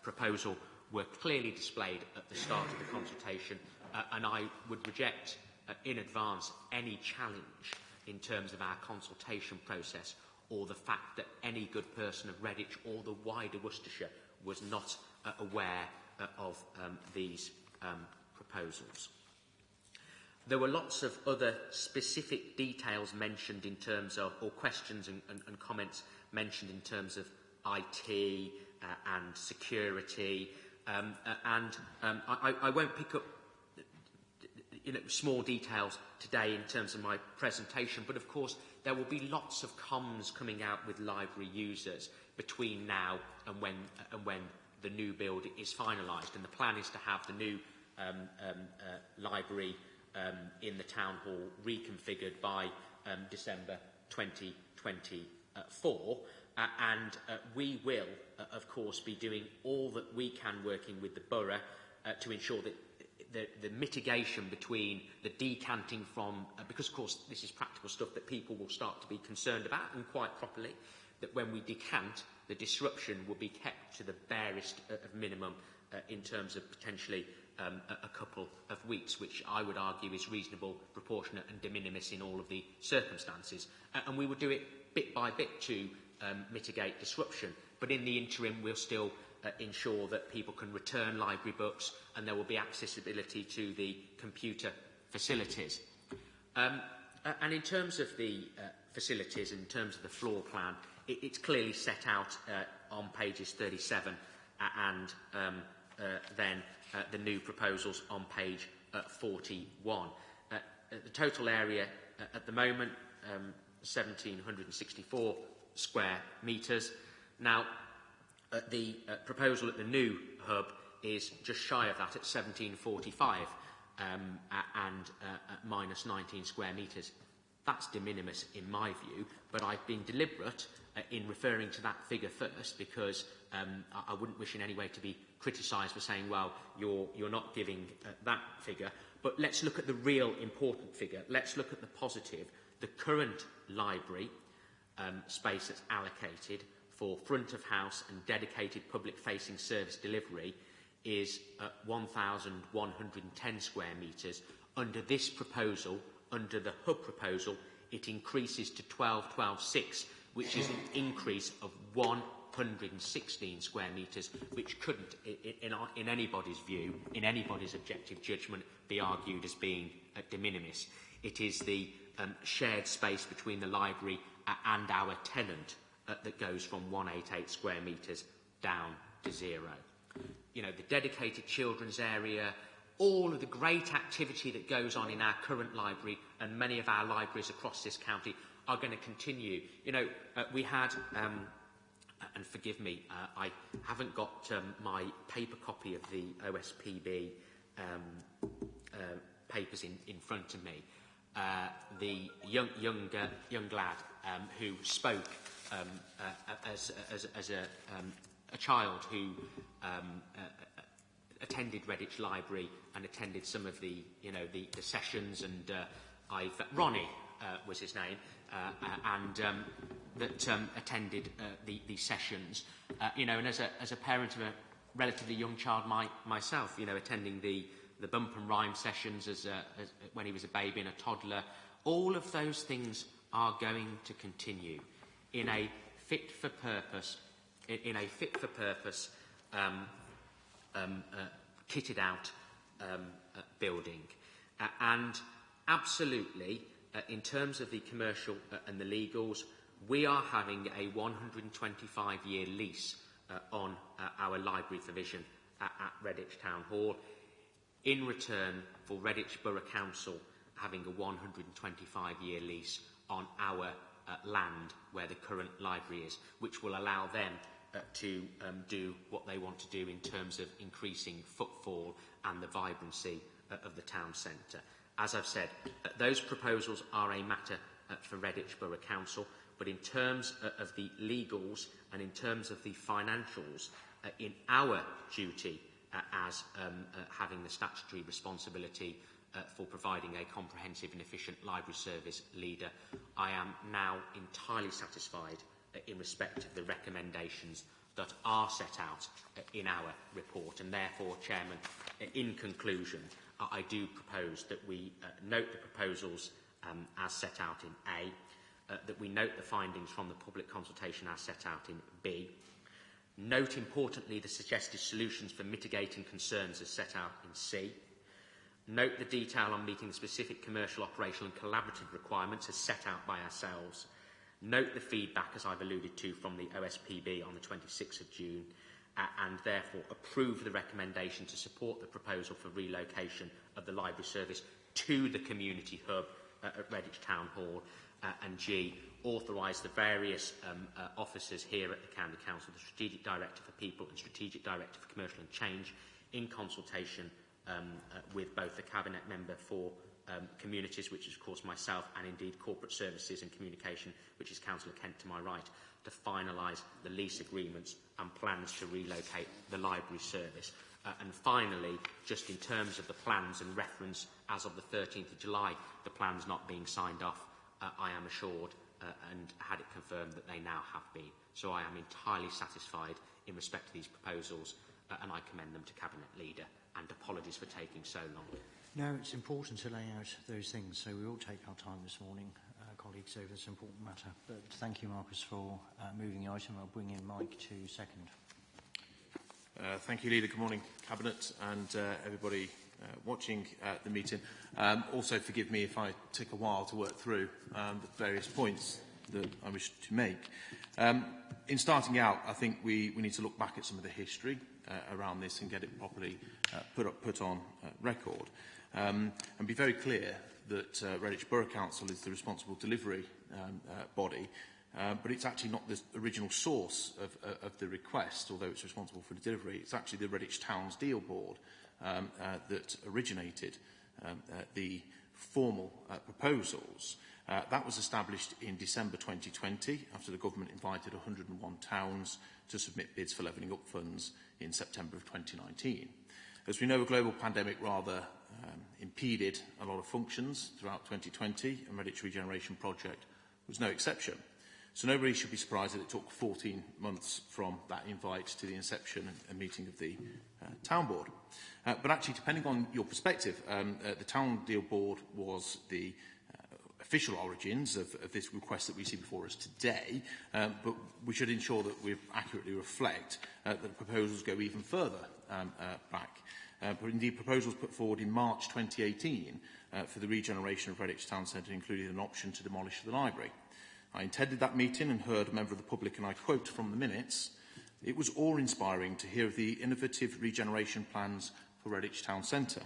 proposal were clearly displayed at the start of the consultation, and I would reject in advance any challenge in terms of our consultation process or the fact that any good person of Redditch or the wider Worcestershire was not aware of these proposals. There were lots of other specific details mentioned in terms of, or questions and comments mentioned in terms of IT and security. I won't pick up small details today in terms of my presentation, but of course there will be lots of comms coming out with library users between now and when the new build is finalised. And the plan is to have the new library in the town hall reconfigured by December 2024. And we will, of course, be doing all that we can working with the borough to ensure that the mitigation between the decanting from, because of course this is practical stuff that people will start to be concerned about, and quite properly, that when we decant, the disruption will be kept to the barest of minimum in terms of potentially a couple of weeks, which I would argue is reasonable, proportionate and de minimis in all of the circumstances. And we will do it bit by bit to mitigate disruption. But in the interim, we'll still ensure that people can return library books and there will be accessibility to the computer facilities. And in terms of the facilities, in terms of the floor plan, it's clearly set out on pages 37 and then the new proposals on page 41. The total area at the moment, 1,764 square metres. Now, the proposal at the new hub is just shy of that at 1,745 and minus 19 square metres. That's de minimis in my view, but I've been deliberate in referring to that figure first because I wouldn't wish in any way to be criticised for saying, well, you're not giving that figure. But let's look at the real important figure. Let's look at the positive. The current library space that's allocated for front of house and dedicated public-facing service delivery is 1,110 square metres. Under this proposal, under the hub proposal, it increases to 12,600, which is an increase of 116 square metres, which couldn't, in anybody's view, in anybody's objective judgment, be argued as being de minimis. It is the shared space between the library and our tenant that goes from 188 square metres down to 0. You know, the dedicated children's area, all of the great activity that goes on in our current library and many of our libraries across this county are going to continue. You know, we had, and forgive me, I haven't got my paper copy of the OSPB papers in front of me. The young lad who spoke as a child who attended Redditch Library and attended some of the sessions, and Ronnie was his name, and that attended the sessions, and as a parent of a relatively young child myself, attending the bump and rhyme sessions as when he was a baby and a toddler, all of those things are going to continue in a fit for purpose, kitted out building, and absolutely, in terms of the commercial and the legals, we are having a 125-year lease on our library provision at Redditch Town Hall, in return for Redditch Borough Council having a 125-year lease on our land where the current library is, which will allow them to do what they want to do in terms of increasing footfall and the vibrancy of the town centre. As I've said, those proposals are a matter for Redditch Borough Council, but in terms of the legals and in terms of the financials, in our duty as having the statutory responsibility for providing a comprehensive and efficient library service leader, I am now entirely satisfied in respect of the recommendations that are set out in our report, and therefore, Chairman, in conclusion, I do propose that we note the proposals as set out in A, that we note the findings from the public consultation as set out in B, note importantly the suggested solutions for mitigating concerns as set out in C, note the detail on meeting the specific commercial, operational and collaborative requirements as set out by ourselves, note the feedback, as I've alluded to, from the OSPB on the 26th of June, and therefore approve the recommendation to support the proposal for relocation of the library service to the community hub at Redditch Town Hall, and G, authorise the various officers here at the County Council, the Strategic Director for People and Strategic Director for Commercial and Change, in consultation with both the Cabinet Member for Communities, which is of course myself, and indeed Corporate Services and Communication, which is Councillor Kent to my right, to finalise the lease agreements and plans to relocate the library service. And finally, just in terms of the plans and reference, as of the 13th of July, the plans not being signed off, I am assured and had it confirmed that they now have been. So I am entirely satisfied in respect to these proposals, and I commend them to Cabinet Leader, and apologies for taking so long.
No, it's important to lay out those things, so we will take our time this morning, colleagues, over this important matter. But thank you, Marcus, for moving the item. I'll bring in Mike to second.
Thank you, Leader. Good morning, Cabinet, and everybody watching the meeting. Also, forgive me if I take a while to work through the various points that I wish to make. In starting out, I think we need to look back at some of the history around this and get it properly put on record. And be very clear that Redditch Borough Council is the responsible delivery body, but it's actually not the original source of the request, although it's responsible for the delivery. It's actually the Redditch Towns Deal Board that originated the formal proposals. That was established in December 2020 after the government invited 101 towns to submit bids for levelling up funds in September of 2019. As we know, a global pandemic rather impeded a lot of functions throughout 2020, and Redditch Regeneration Project was no exception. So nobody should be surprised that it took 14 months from that invite to the inception and meeting of the Town Board. But actually, depending on your perspective, the Town Deal Board was the official origins of this request that we see before us today, but we should ensure that we accurately reflect that the proposals go even further back. But indeed, proposals put forward in March 2018 for the regeneration of Redditch Town Centre included an option to demolish the library. I attended that meeting and heard a member of the public, and I quote from the minutes, "It was awe-inspiring to hear of the innovative regeneration plans for Redditch Town Centre."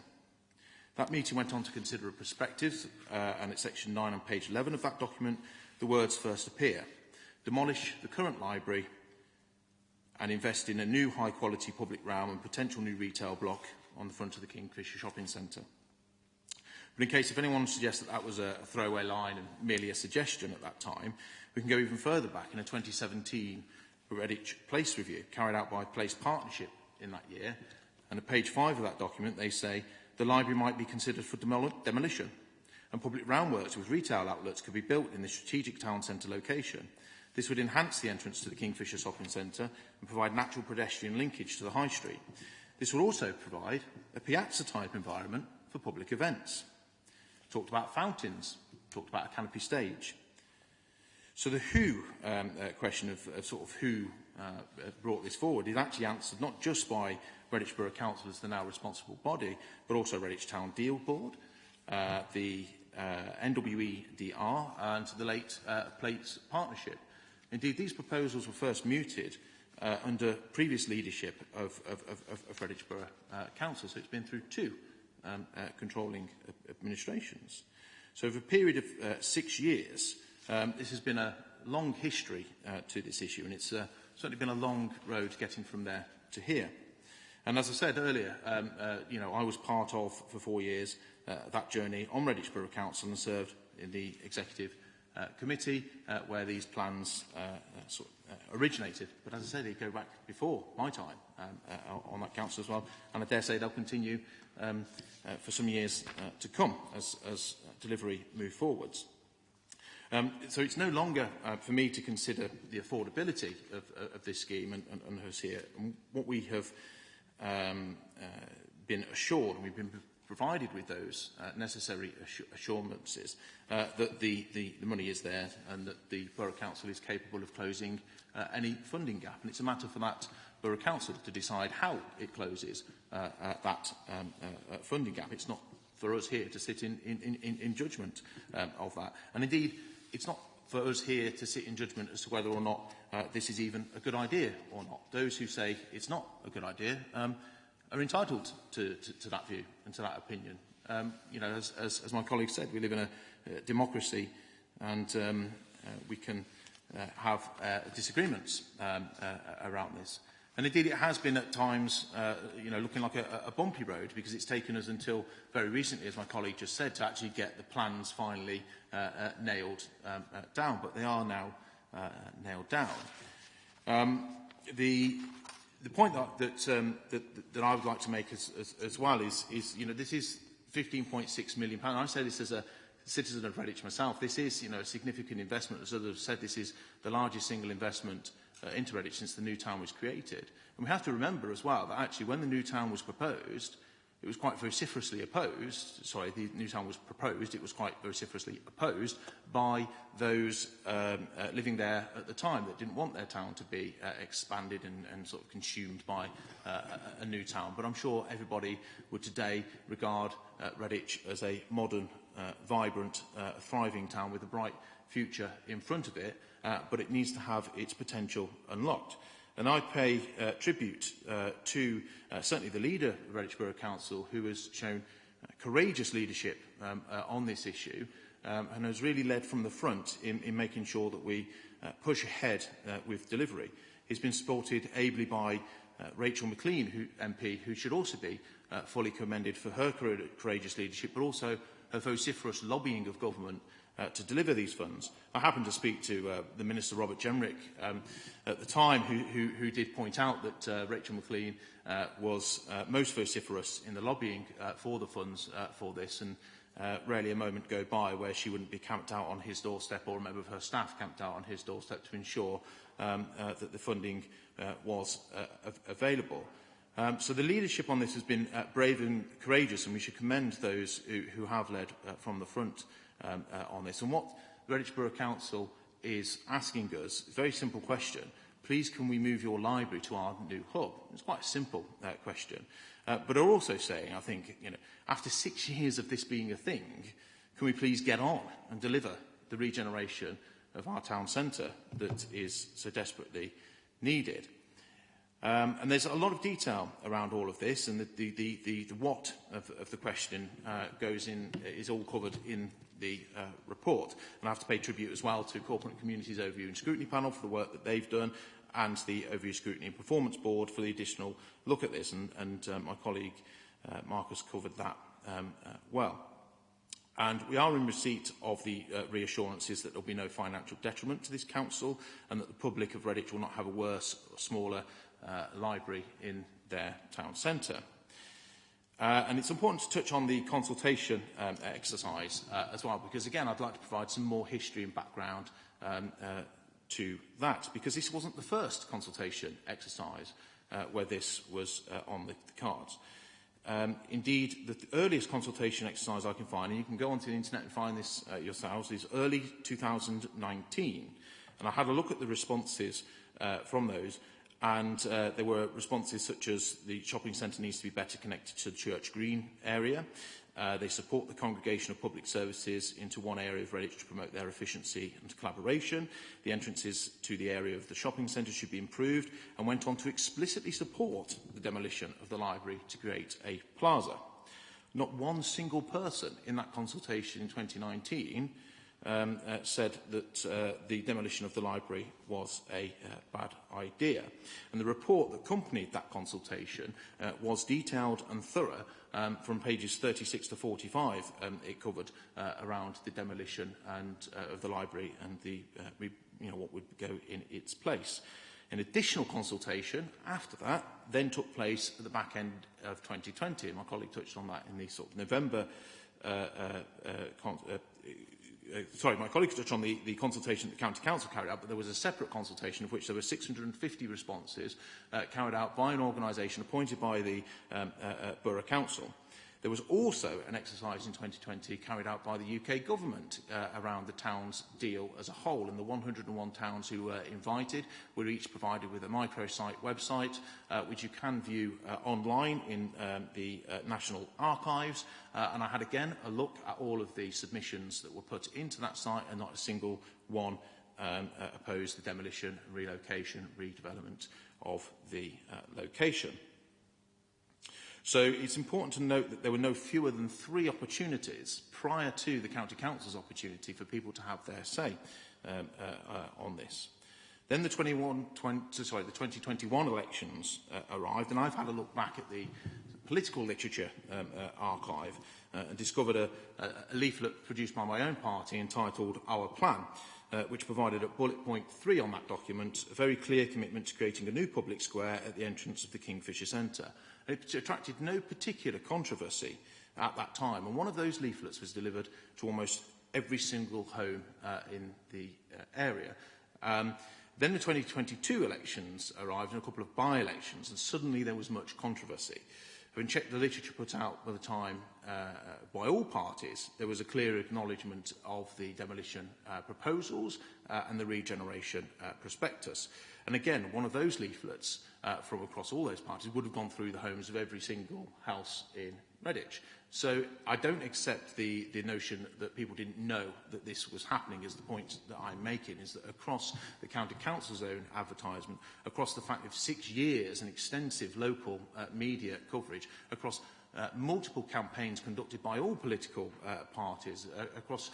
That meeting went on to consider a perspective, and at section 9 on page 11 of that document, the words first appear: demolish the current library and invest in a new high-quality public realm and potential new retail block on the front of the Kingfisher shopping centre. But in case if anyone suggests that that was a throwaway line and merely a suggestion at that time, we can go even further back in a 2017 Redditch Place review carried out by Place Partnership in that year. And at page 5 of that document, they say the library might be considered for demolition, and public groundworks with retail outlets could be built in the strategic town centre location. This would enhance the entrance to the Kingfisher shopping centre and provide natural pedestrian linkage to the high street. This will also provide a piazza-type environment for public events. Talked about fountains, talked about a canopy stage. So the who question of sort of who brought this forward is actually answered not just by Redditch Borough Council as the now responsible body, but also Redditch Town Deal Board, the NWEDR and the late Place Partnership. Indeed, these proposals were first mooted under previous leadership of Redditch Borough Council, so it's been through two controlling administrations. So over a period of 6 years, this has been a long history to this issue, and it's certainly been a long road getting from there to here. And as I said earlier, I was part of, for 4 years, that journey on Redditch Borough Council and served in the Executive Committee where these plans originated. But as I said, they go back before my time on that council as well, and I dare say they'll continue for some years to come as delivery move forwards. So it's no longer for me to consider the affordability of this scheme and who's here. And what we have been assured, and we've been provided with those necessary assurances that the money is there and that the Borough Council is capable of closing any funding gap. And it's a matter for that Borough Council to decide how it closes that funding gap. It's not for us here to sit in judgment of that. And indeed, it's not for us here to sit in judgment as to whether or not this is even a good idea or not. Those who say it's not a good idea are entitled to that view and to that opinion. As my colleague said, we live in a democracy, and we can have disagreements around this. And indeed, it has been at times, looking like a bumpy road, because it's taken us until very recently, as my colleague just said, to actually get the plans finally nailed down. But they are now nailed down. The point that I would like to make as well is this is £15.6 million. I say this as a citizen of Redditch myself. This is a significant investment. As others have said, this is the largest single investment into Redditch since the new town was created. And we have to remember as well that actually when the new town was proposed, it was quite vociferously opposed. Sorry, the new town was proposed. It was quite vociferously opposed by those living there at the time that didn't want their town to be expanded and sort of consumed by a new town. But I'm sure everybody would today regard Redditch as a modern, vibrant, thriving town with a bright future in front of it, but it needs to have its potential unlocked. And I pay tribute to certainly the leader of Redditch Borough Council, who has shown courageous leadership on this issue and has really led from the front in making sure that we push ahead with delivery. He's been supported ably by Rachel McLean, MP, who should also be fully commended for her courageous leadership, but also her vociferous lobbying of government to deliver these funds. I happened to speak to the Minister, Robert Jenrick, at the time, who did point out that Rachel McLean was most vociferous in the lobbying for the funds for this, and rarely a moment go by where she wouldn't be camped out on his doorstep or a member of her staff camped out on his doorstep to ensure that the funding was available. So the leadership on this has been brave and courageous, and we should commend those who have led from the front on this. And what the Redditch Borough Council is asking us, a very simple question: please can we move your library to our new hub? It's quite a simple question. But are also saying, I think, after 6 years of this being a thing, can we please get on and deliver the regeneration of our town centre that is so desperately needed? And there's a lot of detail around all of this, and the what of the question is all covered in the report. And I have to pay tribute as well to Corporate Communities Overview and Scrutiny Panel for the work that they've done, and the Overview Scrutiny and Performance Board for the additional look at this. And my colleague Marcus covered that well. And we are in receipt of the reassurances that there will be no financial detriment to this council, and that the public of Redditch will not have a worse or smaller library in their town centre. And it's important to touch on the consultation exercise as well, because again I'd like to provide some more history and background to that, because this wasn't the first consultation exercise where this was on the cards. Indeed, the earliest consultation exercise I can find, and you can go onto the internet and find this yourselves, is early 2019. And I had a look at the responses from those, and there were responses such as the shopping centre needs to be better connected to the Church Green area. They support the congregation of public services into one area of Redditch to promote their efficiency and collaboration. The entrances to the area of the shopping centre should be improved, and went on to explicitly support the demolition of the library to create a plaza. Not one single person in that consultation in 2019 said that the demolition of the library was a bad idea. And the report that accompanied that consultation was detailed and thorough. From pages 36 to 45, it covered around the demolition of the library and what would go in its place. An additional consultation after that then took place at the back end of 2020, and my colleague touched on that in the sort of November my colleague touched on the consultation that the County Council carried out, but there was a separate consultation of which there were 650 responses carried out by an organisation appointed by the Borough Council. There was also an exercise in 2020 carried out by the UK Government around the town's deal as a whole, and the 101 towns who were invited were each provided with a microsite website, which you can view online in the National Archives. And I had again a look at all of the submissions that were put into that site, and not a single one opposed the demolition, relocation, redevelopment of the location. So it's important to note that there were no fewer than 3 opportunities prior to the County Council's opportunity for people to have their say on this. Then the 2021 elections arrived, and I've had a look back at the political literature archive and discovered a leaflet produced by my own party entitled Our Plan, which provided at bullet point 3 on that document a very clear commitment to creating a new public square at the entrance of the Kingfisher Centre. It attracted no particular controversy at that time, and one of those leaflets was delivered to almost every single home in the area. Then the 2022 elections arrived, and a couple of by-elections, and suddenly there was much controversy. Having checked the literature put out by the time by all parties, there was a clear acknowledgement of the demolition proposals and the regeneration prospectus. And again, one of those leaflets from across all those parties would have gone through the homes of every single house in Redditch. So I don't accept the notion that people didn't know that this was happening. Is the point that I'm making, is that across the County Council's own advertisement, across the fact of 6 years and extensive local media coverage, across multiple campaigns conducted by all political parties, across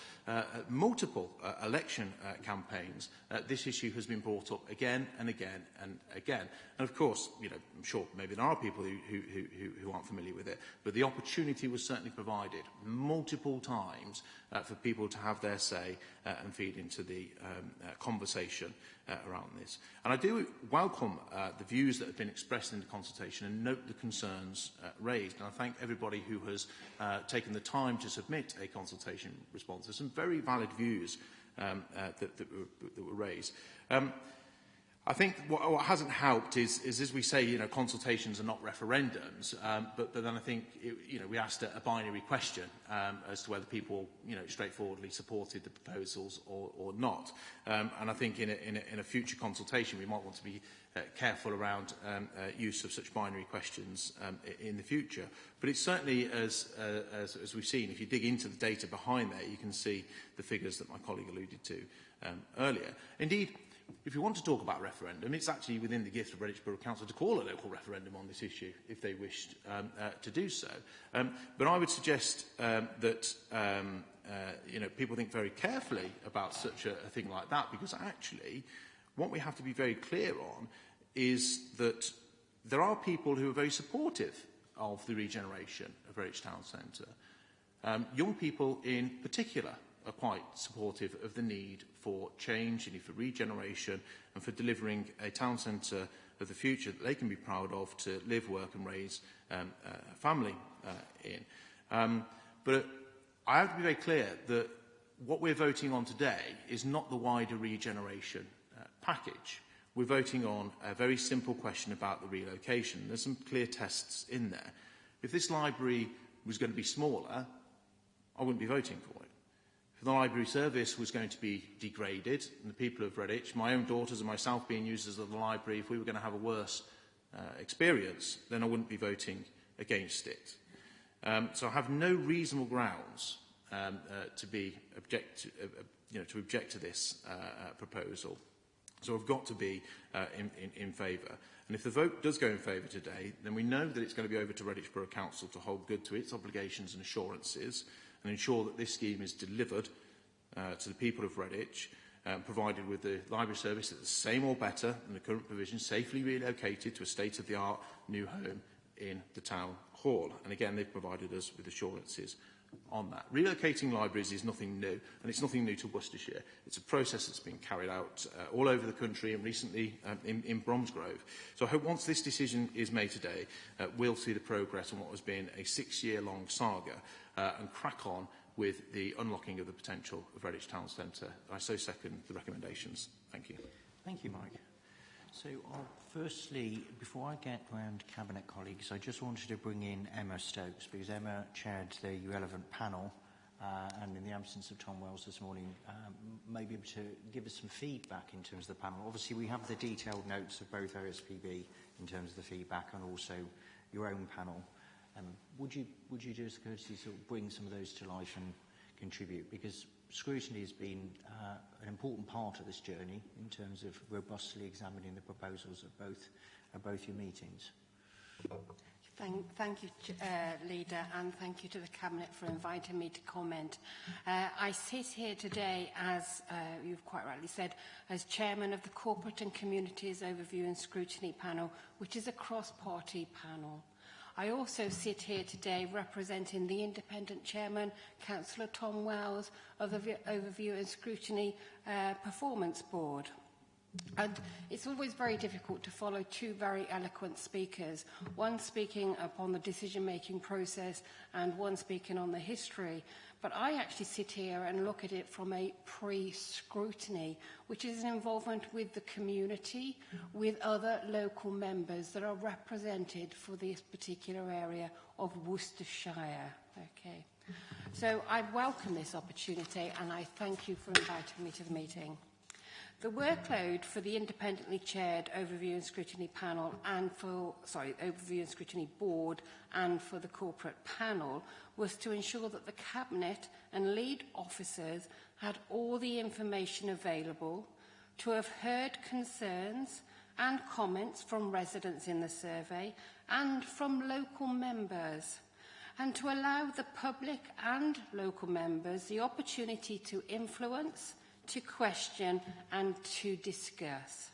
multiple election campaigns, this issue has been brought up again and again and again. And of course, I'm sure maybe there are people who aren't familiar with it, but the opportunity was certainly provided multiple times for people to have their say and feed into the conversation around this. And I do welcome the views that have been expressed in the consultation and note the concerns raised. And I thank everybody who has taken the time to submit a consultation response. There's some very valid views that were raised. I think what hasn't helped is, as we say, you know, consultations are not referendums, but then I think, we asked a binary question as to whether people, straightforwardly supported the proposals or not. And I think in a future consultation, we might want to be careful around use of such binary questions in the future. But it's certainly, as we've seen, if you dig into the data behind there, you can see the figures that my colleague alluded to earlier. Indeed, if you want to talk about referendum, it's actually within the gift of Redditch Borough Council to call a local referendum on this issue if they wished to do so. But I would suggest that people think very carefully about such a thing like that, because actually what we have to be very clear on is that there are people who are very supportive of the regeneration of Redditch Town Centre. Young people in particular are quite supportive of the need for change, the need for regeneration, and for delivering a town centre of the future that they can be proud of to live, work and raise a family in. But I have to be very clear that what we're voting on today is not the wider regeneration package. We're voting on a very simple question about the relocation. There's some clear tests in there. If this library was going to be smaller, I wouldn't be voting for it. If the library service was going to be degraded, and the people of Redditch, my own daughters and myself being users of the library, if we were going to have a worse experience, then I wouldn't be voting against it. So I have no reasonable grounds to object to this proposal. So I've got to be in favour. And if the vote does go in favour today, then we know that it's going to be over to Redditch Borough Council to hold good to its obligations and assurances and ensure that this scheme is delivered to the people of Redditch, provided with the library service at the same or better than the current provision, safely relocated to a state-of-the-art new home in the town hall. And again, they've provided us with assurances on that. Relocating libraries is nothing new, and it's nothing new to Worcestershire. It's a process that's been carried out all over the country and recently in Bromsgrove. So I hope once this decision is made today, we'll see the progress on what has been a 6-year-long saga and crack on with the unlocking of the potential of Redditch Town Centre. I so second the recommendations. Thank you.
Thank you, Mike. So, firstly, before I get round to Cabinet colleagues, I just wanted to bring in Emma Stokes, because Emma chaired the relevant panel, and in the absence of Tom Wells this morning, may be able to give us some feedback in terms of the panel. Obviously, we have the detailed notes of both OSPB in terms of the feedback and also your own panel. Would you do us a courtesy to bring some of those to life and contribute? Because scrutiny has been an important part of this journey in terms of robustly examining the proposals at both your meetings.
Thank you, Leader, and thank you to the Cabinet for inviting me to comment. I sit here today, as you've quite rightly said, as Chairman of the Corporate and Communities Overview and Scrutiny Panel, which is a cross-party panel. I also sit here today representing the Independent Chairman, Councillor Tom Wells, of the Overview and Scrutiny Performance Board. And it's always very difficult to follow two very eloquent speakers, one speaking upon the decision-making process and one speaking on the history. But I actually sit here and look at it from a pre-scrutiny, which is an involvement with the community, with other local members that are represented for this particular area of Worcestershire. Okay. So I welcome this opportunity and I thank you for inviting me to the meeting. The workload for the independently chaired Overview and Scrutiny Panel and Overview and Scrutiny Board and for the corporate panel was to ensure that the Cabinet and lead officers had all the information available, to have heard concerns and comments from residents in the survey and from local members, and to allow the public and local members the opportunity to influence, to question and to discuss.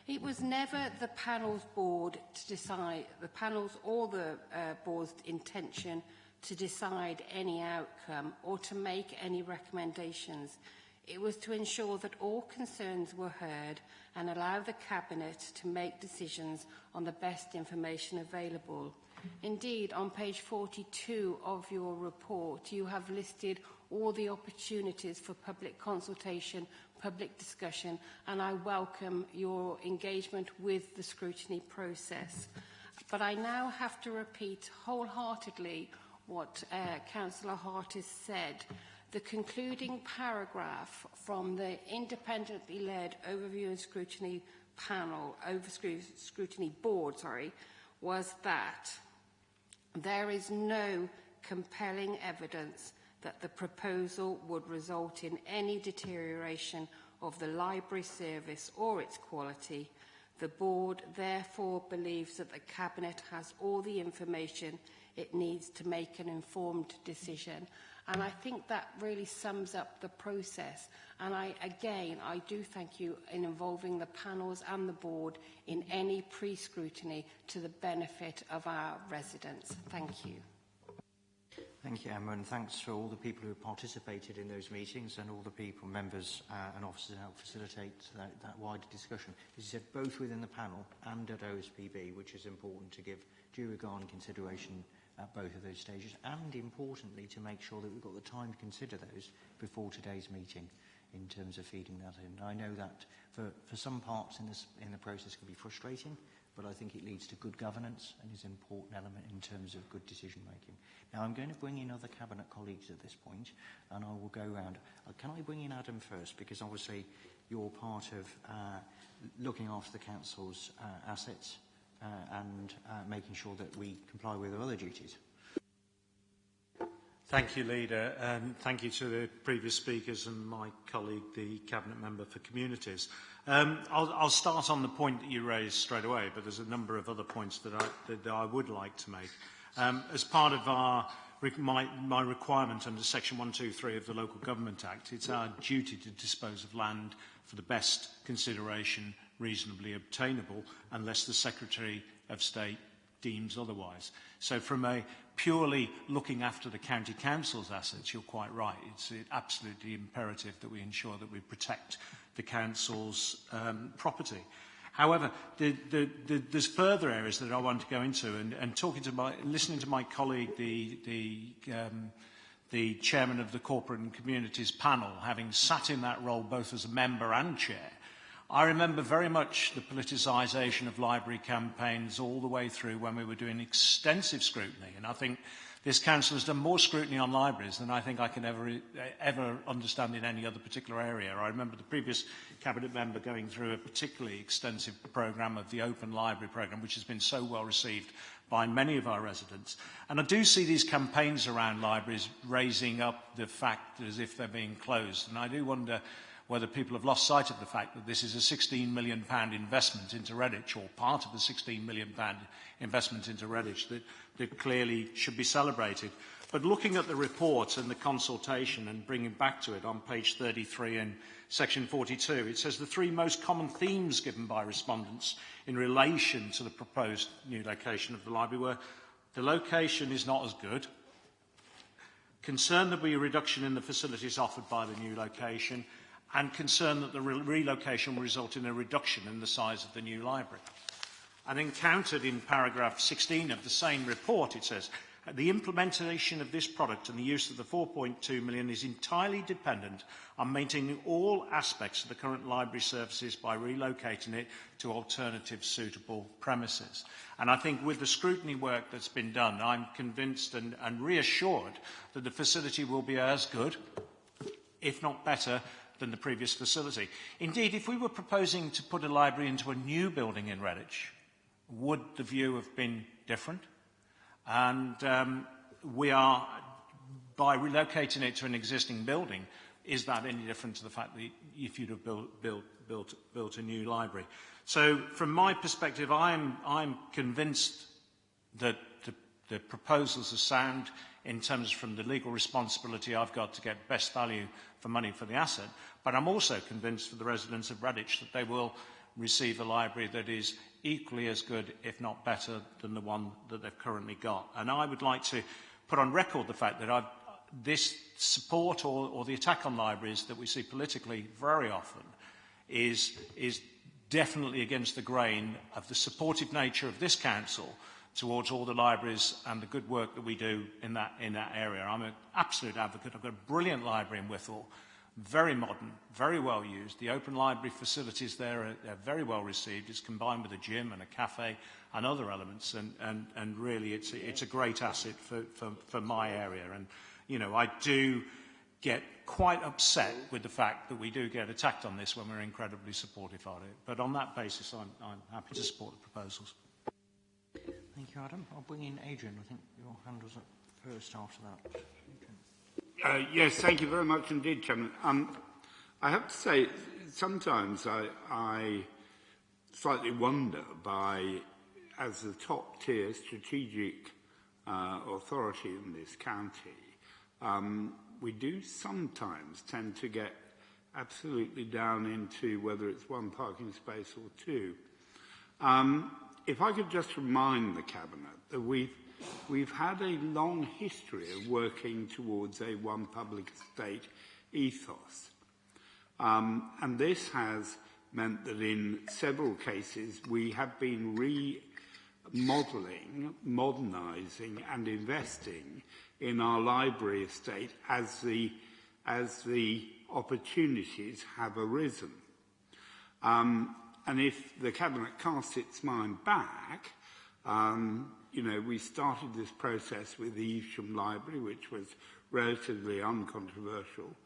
It was never the panel's board to decide, the panel's or the board's intention to decide any outcome or to make any recommendations. It was to ensure that all concerns were heard and allow the Cabinet to make decisions on the best information available. Indeed, on page 42 of your report, you have listed all the opportunities for public consultation, public discussion, and I welcome your engagement with the scrutiny process. But I now have to repeat wholeheartedly what Councillor Hart has said. The concluding paragraph from the independently led overview and scrutiny panel, scrutiny board, was that there is no compelling evidence that the proposal would result in any deterioration of the library service or its quality. The board therefore believes that the Cabinet has all the information it needs to make an informed decision. And I think that really sums up the process. And I do thank you in involving the panels and the board in any pre-scrutiny to the benefit of our residents. Thank you.
Thank you, Emma, and thanks for all the people who participated in those meetings and all the people, members and officers who helped facilitate that wider discussion. As you said, both within the panel and at OSPB, which is important to give due regard and consideration at both of those stages, and importantly to make sure that we've got the time to consider those before today's meeting in terms of feeding that in. I know that for some parts in the process can be frustrating, but I think it leads to good governance and is an important element in terms of good decision making. Now I'm going to bring in other Cabinet colleagues at this point, and I will go round. Can I bring in Adam first, because obviously you're part of looking after the Council's assets and making sure that we comply with our other duties.
Thank you, Leader, and thank you to the previous speakers and my colleague, the Cabinet Member for Communities. I'll start on the point that you raised straight away, but there's a number of other points that I would like to make. As part of my requirement under Section 123 of the Local Government Act, it's our duty to dispose of land for the best consideration reasonably obtainable, unless the Secretary of State deems otherwise. So from a purely looking after the County Council's assets, you're quite right. It's absolutely imperative that we ensure that we protect the Council's property. However, there's further areas that I want to go into, and listening to my colleague, the Chairman of the Corporate and Communities panel, having sat in that role both as a member and chair, I remember very much the politicisation of library campaigns all the way through when we were doing extensive scrutiny. And I think this council has done more scrutiny on libraries than I think I can ever understand in any other particular area. I remember the previous Cabinet member going through a particularly extensive programme of the Open Library programme, which has been so well received by many of our residents. And I do see these campaigns around libraries raising up the fact as if they're being closed. And I do wonder whether people have lost sight of the fact that this is a £16 million investment into Redditch, or part of the £16 million investment into Redditch, that clearly should be celebrated. But looking at the report and the consultation and bringing back to it on page 33 in section 42, it says the three most common themes given by respondents in relation to the proposed new location of the library were: the location is not as good, concern there will be a reduction in the facilities offered by the new location, and concern that the relocation will result in a reduction in the size of the new library. And encountered in paragraph 16 of the same report, it says, the implementation of this product and the use of the 4.2 million is entirely dependent on maintaining all aspects of the current library services by relocating it to alternative suitable premises. And I think with the scrutiny work that's been done, I'm convinced and reassured that the facility will be as good, if not better, than the previous facility. Indeed, if we were proposing to put a library into a new building in Redditch, would the view have been different? And we are, by relocating it to an existing building, is that any different to the fact that if you'd have built a new library? So from my perspective, I'm convinced that the proposals are sound in terms from the legal responsibility I've got to get best value for money for the asset. But I'm also convinced for the residents of Redditch that they will receive a library that is equally as good, if not better, than the one that they've currently got. And I would like to put on record the fact that this support or the attack on libraries that we see politically very often is definitely against the grain of the supportive nature of this council towards all the libraries and the good work that we do in that area. I'm an absolute advocate. I've got a brilliant library in Whittle, very modern, very well used. The open library facilities there are very well received. It's combined with a gym and a cafe and other elements, and really it's a great asset for my area. And, you know, I do get quite upset with the fact that we do get attacked on this when we're incredibly supportive of it. But on that basis, I'm happy to support the proposals.
Thank you, Adam. I'll bring in Adrian. I think your hand was up first after that.
Yes, thank you very much indeed, Chairman. I have to say, sometimes I slightly wonder as the top-tier strategic authority in this county, we do sometimes tend to get absolutely down into whether it's one parking space or two. If I could just remind the Cabinet that we've had a long history of working towards a one public estate ethos. And this has meant that in several cases we have been remodelling, modernising and investing in our library estate as the opportunities have arisen. And if the Cabinet casts its mind back, you know, we started this process with the Evesham Library, which was relatively uncontroversial.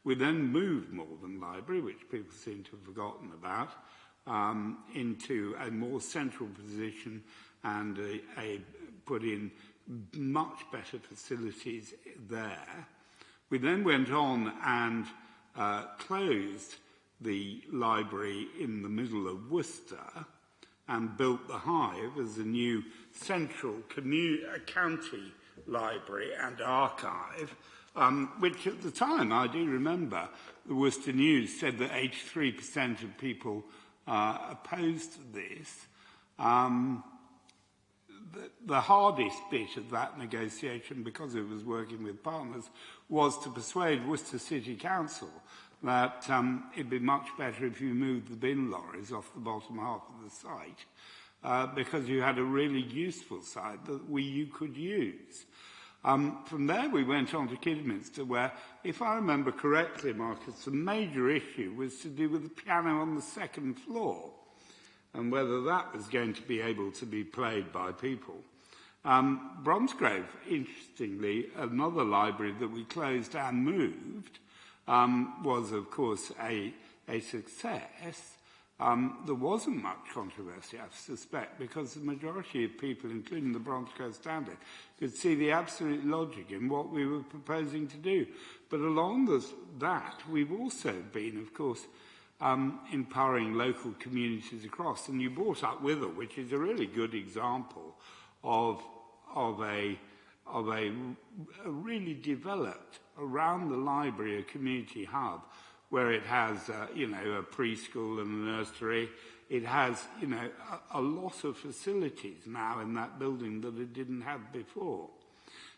We then moved Malvern Library, which people seem to have forgotten about, into a more central position and put in much better facilities there. We then went on and closed the library in the middle of Worcester and built the Hive as a new central county library and archive, which at the time, I do remember, the Worcester News said that 83% of people opposed this. The hardest bit of that negotiation, because it was working with partners, was to persuade Worcester City Council that it'd be much better if you moved the bin lorries off the bottom half of the site, because you had a really useful site that you could use. From there we went on to Kidderminster, where, if I remember correctly, Marcus, the major issue was to do with the piano on the second floor and whether that was going to be able to be played by people. Bromsgrove, interestingly, another library that we closed and moved, was, of course, a success. There wasn't much controversy, I suspect, because the majority of people, including the Bromsgrove Standard, could see the absolute logic in what we were proposing to do. But along that, we've also been, of course, empowering local communities across. And you brought up Whittle, which is a really good example of a really developed, around the library, a community hub, where it has, a preschool and a nursery. It has, a lot of facilities now in that building that it didn't have before.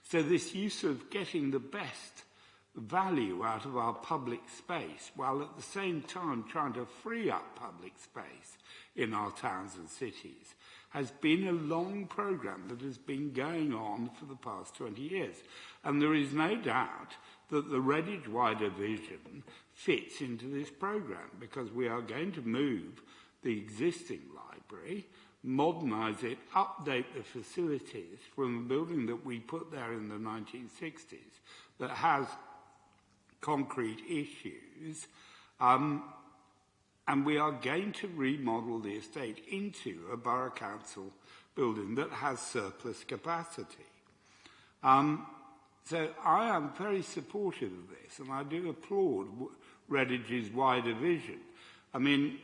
So this use of getting the best value out of our public space, while at the same time trying to free up public space in our towns and cities, has been a long programme that has been going on for the past 20 years. And there is no doubt that the Redditch wider vision fits into this programme, because we are going to move the existing library, modernise it, update the facilities from a building that we put there in the 1960s that has concrete issues, and we are going to remodel the estate into a borough council building that has surplus capacity. So I am very supportive of this, and I do applaud Redditch's wider vision. I mean,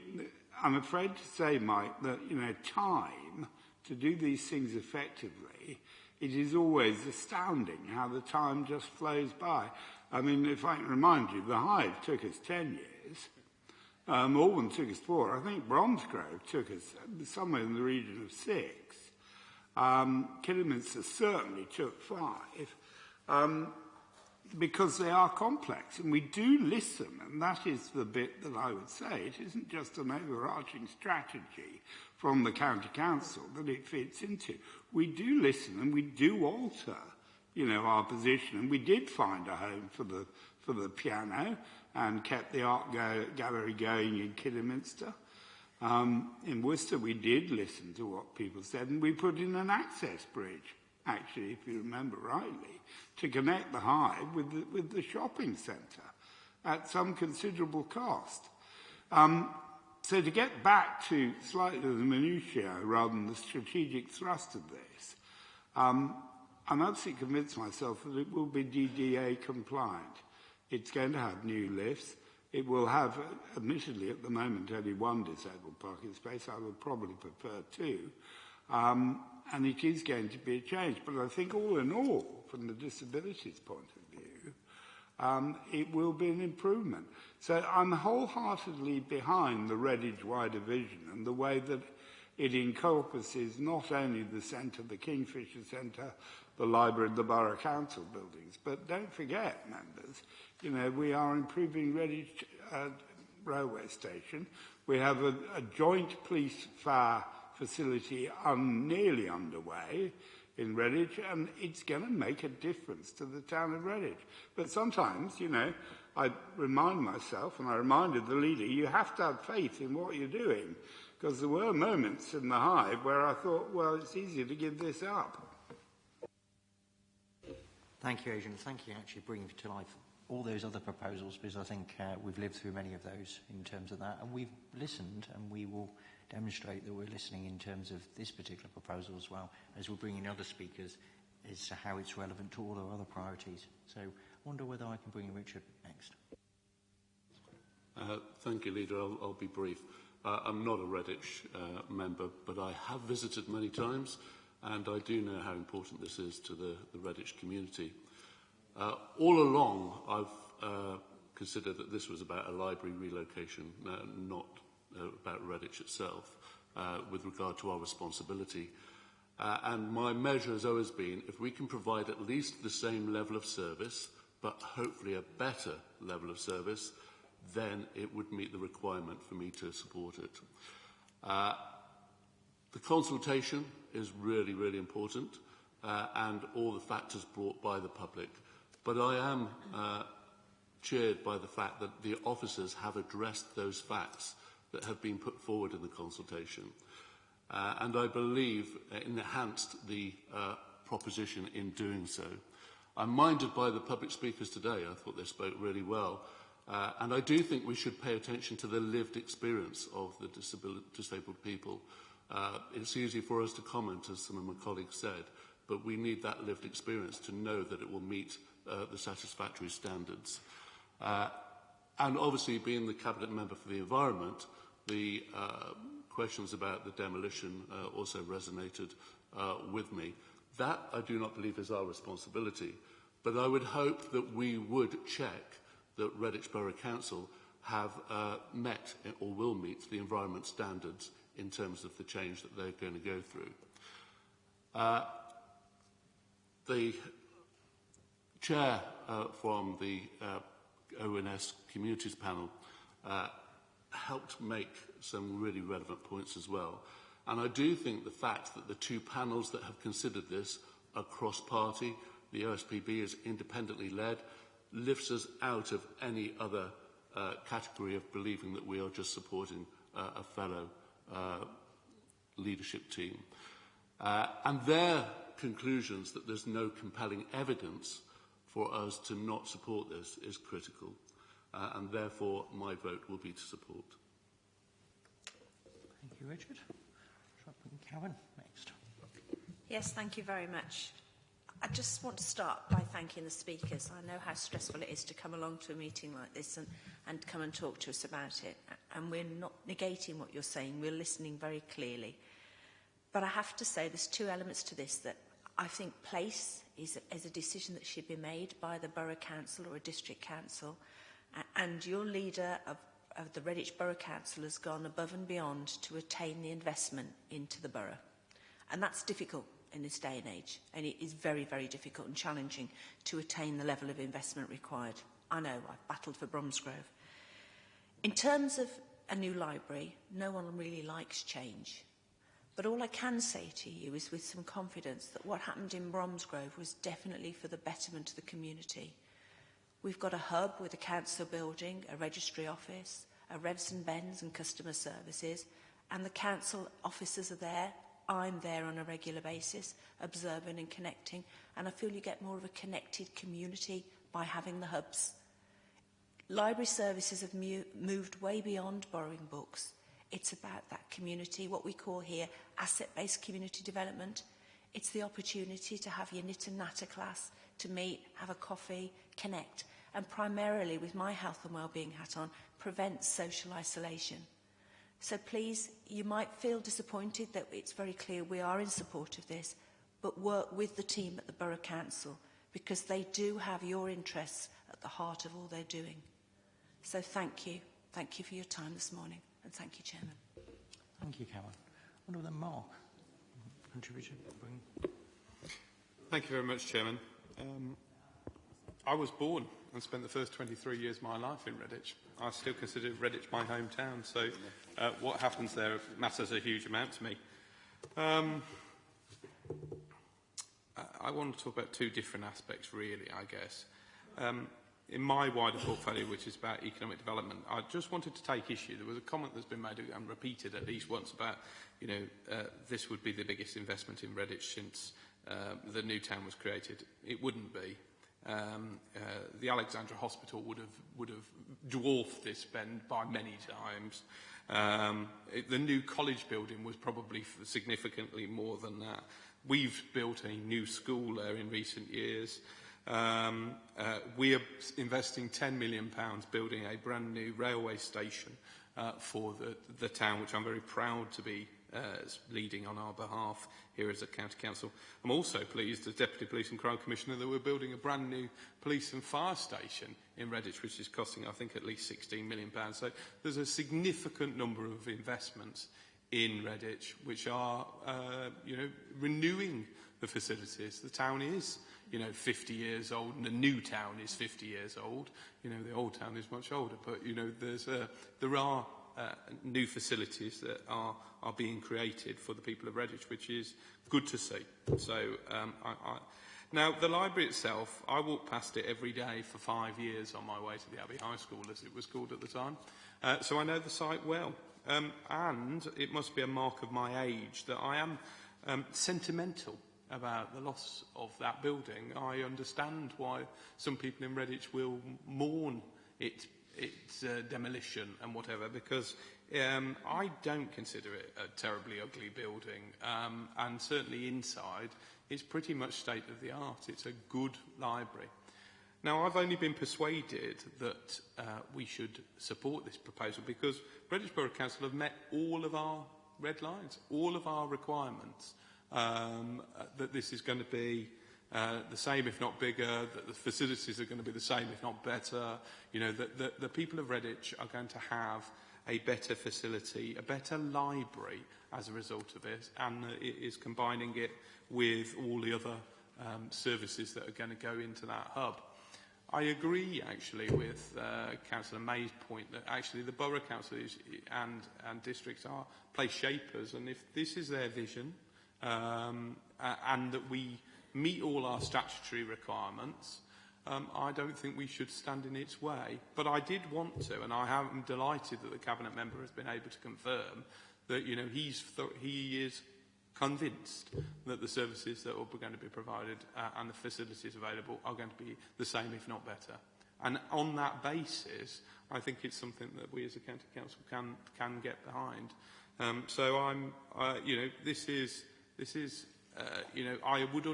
I'm afraid to say, Mike, that, time to do these things effectively, it is always astounding how the time just flows by. I mean, if I can remind you, the Hive took us 10 years. Malvern took us 4. I think Bromsgrove took us somewhere in the region of 6. Kidderminster certainly took 5. because they are complex, and we do listen, and that is the bit that I would say. It isn't just an overarching strategy from the county council that it fits into. We do listen, and we do alter, our position, and we did find a home for the piano and kept the art gallery going in Kidderminster. In Worcester, we did listen to what people said, and we put in an access bridge, actually, if you remember rightly, to connect the Hive with the shopping centre at some considerable cost. So to get back to slightly the minutiae rather than the strategic thrust of this, I'm absolutely convinced myself that it will be DDA compliant. It's going to have new lifts. It will have, admittedly at the moment, only one disabled parking space. I would probably prefer two. And it is going to be a change. But I think all in all, from the disabilities point of view, it will be an improvement. So I'm wholeheartedly behind the Redditch wider vision and the way that it encompasses not only the centre, the Kingfisher Centre, the library, the Borough Council buildings, but don't forget, members, we are improving Redditch railway station. We have a joint police fire facility nearly underway in Redditch, and it's going to make a difference to the town of Redditch. But sometimes, I remind myself, and I reminded the leader, you have to have faith in what you're doing, because there were moments in the Hive where I thought, well, it's easier to give this up.
Thank you, Adrian. Thank you for actually bringing to life all those other proposals, because I think we've lived through many of those in terms of that, and we've listened, and we will demonstrate that we're listening in terms of this particular proposal as well, as we're bringing other speakers as to how it's relevant to all our other priorities. So I wonder whether I can bring in Richard next.
Thank you, Leader. I'll be brief. I'm not a Redditch member, but I have visited many times, and I do know how important this is to the Redditch community. All along, I've considered that this was about a library relocation, not about Redditch itself, with regard to our responsibility. And my measure has always been, if we can provide at least the same level of service, but hopefully a better level of service, then it would meet the requirement for me to support it. The consultation is really, really important, and all the factors brought by the public. But I am cheered by the fact that the officers have addressed those facts that have been put forward in the consultation. And I believe enhanced the proposition in doing so. I'm minded by the public speakers today. I thought they spoke really well. And I do think we should pay attention to the lived experience of the disabled people. It's easy for us to comment, as some of my colleagues said, but we need that lived experience to know that it will meet the satisfactory standards. And obviously, being the Cabinet Member for the Environment, the questions about the demolition also resonated with me. That, I do not believe, is our responsibility. But I would hope that we would check that Redditch Borough Council have met or will meet the environment standards in terms of the change that they're going to go through. The chair from the ONS Communities Panel helped make some really relevant points as well. And I do think the fact that the two panels that have considered this are cross-party, the OSPB is independently led, lifts us out of any other category of believing that we are just supporting a fellow leadership team. And their conclusions that there's no compelling evidence for us to not support this is critical. And therefore, my vote will be to support.
Thank you, Richard. Karen, next.
Yes, thank you very much. I just want to start by thanking the speakers. I know how stressful it is to come along to a meeting like this and come and talk to us about it. And we're not negating what you're saying. We're listening very clearly. But I have to say there's two elements to this that I think place is a decision that should be made by the Borough Council or a District Council. And your leader of the Redditch Borough Council has gone above and beyond to attain the investment into the borough. And that's difficult. in this day and age, and it is very, very difficult and challenging to attain the level of investment required. I know, I've battled for Bromsgrove. In terms of a new library, no one really likes change. But all I can say to you is with some confidence that what happened in Bromsgrove was definitely for the betterment of the community. We've got a hub with a council building, a registry office, a Revs and Bens and customer services, and the council officers are there. I'm there on a regular basis, observing and connecting, and I feel you get more of a connected community by having the hubs. Library services have moved way beyond borrowing books. It's about that community, what we call here asset-based community development. It's the opportunity to have your knit and natter class, to meet, have a coffee, connect, and primarily, with my health and wellbeing hat on, prevent social isolation. So please, you might feel disappointed that it's very clear we are in support of this, but work with the team at the Borough Council because they do have your interests at the heart of all they're doing. So thank you. Thank you for your time this morning. And thank you, Chairman.
Thank you, Karen. I wonder whether Mark contributed.
Thank you very much, Chairman. I was born and spent the first 23 years of my life in Redditch. I still consider Redditch my hometown, so what happens there matters a huge amount to me. I want to talk about two different aspects, really, I guess. In my wider portfolio, which is about economic development, I just wanted to take issue. There was a comment that's been made and repeated at least once about, this would be the biggest investment in Redditch since the new town was created. It wouldn't be. The Alexandra Hospital would have dwarfed this spend by many times. The new college building was probably significantly more than that. We've built a new school there in recent years. We are investing £10 million building a brand new railway station for the town, which I'm very proud to be leading on our behalf here as a county council. I'm also pleased as Deputy Police and Crime Commissioner that we're building a brand new police and fire station in Redditch, which is costing, I think, at least £16 million. So there's a significant number of investments in Redditch which are, renewing the facilities. The town is, 50 years old, and the new town is 50 years old. The old town is much older, but, there are new facilities that are being created for the people of Redditch, which is good to see. So, now, the library itself, I walked past it every day for 5 years on my way to the Abbey High School, as it was called at the time. So I know the site well. And it must be a mark of my age that I am sentimental about the loss of that building. I understand why some people in Redditch will mourn its demolition and whatever, because I don't consider it a terribly ugly building, and certainly inside it's pretty much state of the art. It's a good library. Now, I've only been persuaded that we should support this proposal because Redditch Borough Council have met all of our red lines, all of our requirements, that this is going to be the same if not bigger, that the facilities are going to be the same if not better, that the people of Redditch are going to have a better facility, a better library as a result of it, and it is combining it with all the other services that are going to go into that hub. I agree, actually, with Councillor May's point that actually the borough councils and districts are place shapers, and if this is their vision and that we meet all our statutory requirements, I don't think we should stand in its way. But I did want to, and I am delighted that the Cabinet member has been able to confirm that he is convinced that the services that are going to be provided and the facilities available are going to be the same, if not better. And on that basis, I think it's something that we as a county council can get behind. So I'm, this is. I would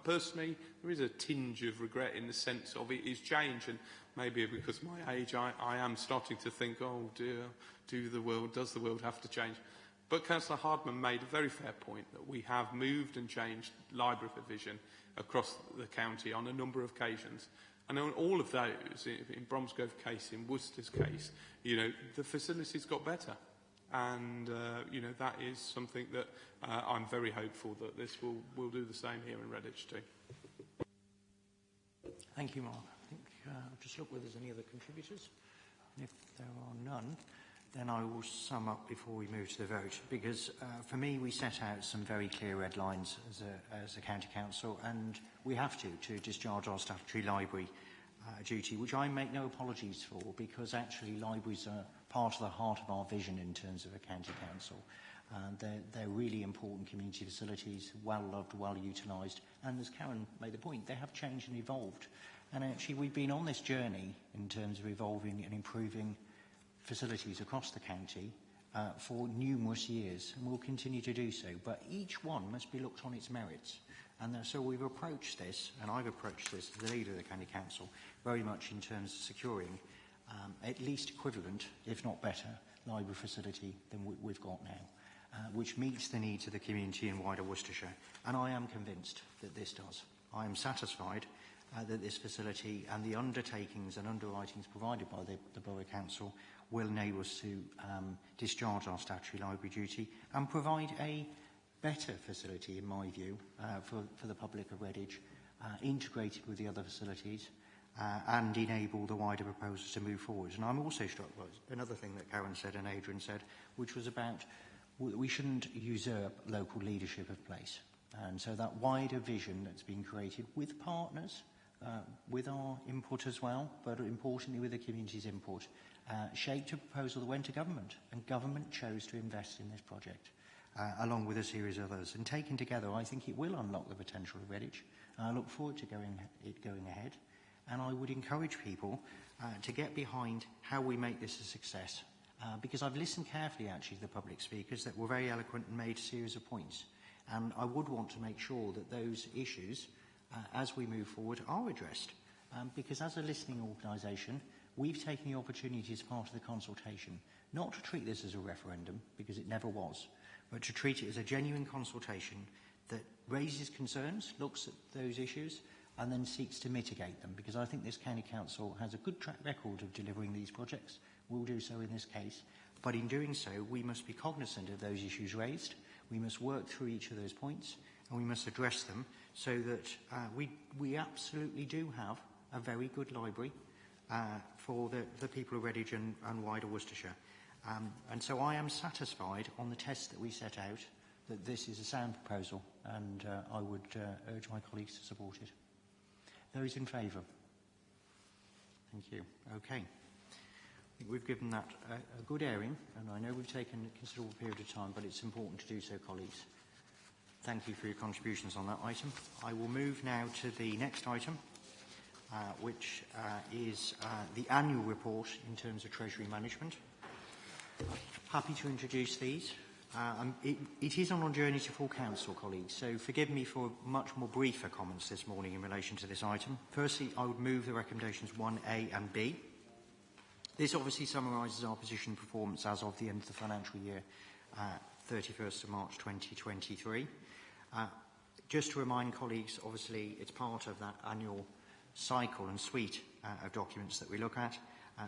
personally, there is a tinge of regret in the sense of it is change, and maybe because of my age, I am starting to think, oh dear, does the world have to change? But Councillor Hardman made a very fair point that we have moved and changed library provision across the county on a number of occasions. And on all of those, in Bromsgrove case, in Worcester's case, the facilities got better. And, you know, that is something that I'm very hopeful that this will do the same here in Redditch too.
Thank you, Mark. I think I'll just look whether there's any other contributors. And if there are none, then I will sum up before we move to the vote, because for me we set out some very clear red lines as a county council, and we have to discharge our statutory library duty, which I make no apologies for, because actually libraries are part of the heart of our vision in terms of a county council. They're really important community facilities, well loved, well utilised, and as Karen made the point, they have changed and evolved. And actually we've been on this journey in terms of evolving and improving facilities across the county for numerous years, and we'll continue to do so. But each one must be looked on its merits. And so we've approached this, and I've approached this as the leader of the County Council, very much in terms of securing at least equivalent, if not better, library facility than we've got now, which meets the needs of the community in wider Worcestershire. And I am convinced that this does. I am satisfied that this facility and the undertakings and underwritings provided by the Borough Council will enable us to discharge our statutory library duty and provide a better facility, in my view, for the public of Redditch, integrated with the other facilities, and enable the wider proposals to move forward. And I'm also struck by another thing that Karen said and Adrian said, which was about we shouldn't usurp local leadership of place. And so that wider vision that's been created with partners, with our input as well, but importantly with the community's input, shaped a proposal that went to government, and government chose to invest in this project, along with a series of others. And taken together, I think it will unlock the potential of Redditch. I look forward to it going ahead, and I would encourage people to get behind how we make this a success, because I've listened carefully actually to the public speakers that were very eloquent and made a series of points, and I would want to make sure that those issues as we move forward are addressed, because as a listening organisation we've taken the opportunity as part of the consultation not to treat this as a referendum, because it never was, but to treat it as a genuine consultation that raises concerns, looks at those issues and then seeks to mitigate them, because I think this County Council has a good track record of delivering these projects. We'll do so in this case, but in doing so we must be cognisant of those issues raised, we must work through each of those points and we must address them so that we absolutely do have a very good library for the people of Redditch and wider Worcestershire. And so I am satisfied on the test that we set out that this is a sound proposal, and I would urge my colleagues to support it. Those in favour? Thank you. Okay. I think we've given that a good airing, and I know we've taken a considerable period of time, but it's important to do so, colleagues. Thank you for your contributions on that item. I will move now to the next item, which is the annual report in terms of Treasury management. Happy to introduce these. It is on our journey to full council, colleagues, so forgive me for much more briefer comments this morning in relation to this item. Firstly, I would move the recommendations 1A and B. This obviously summarises our position and performance as of the end of the financial year, 31st of March 2023. Just to remind colleagues, obviously it's part of that annual cycle and suite of documents that we look at.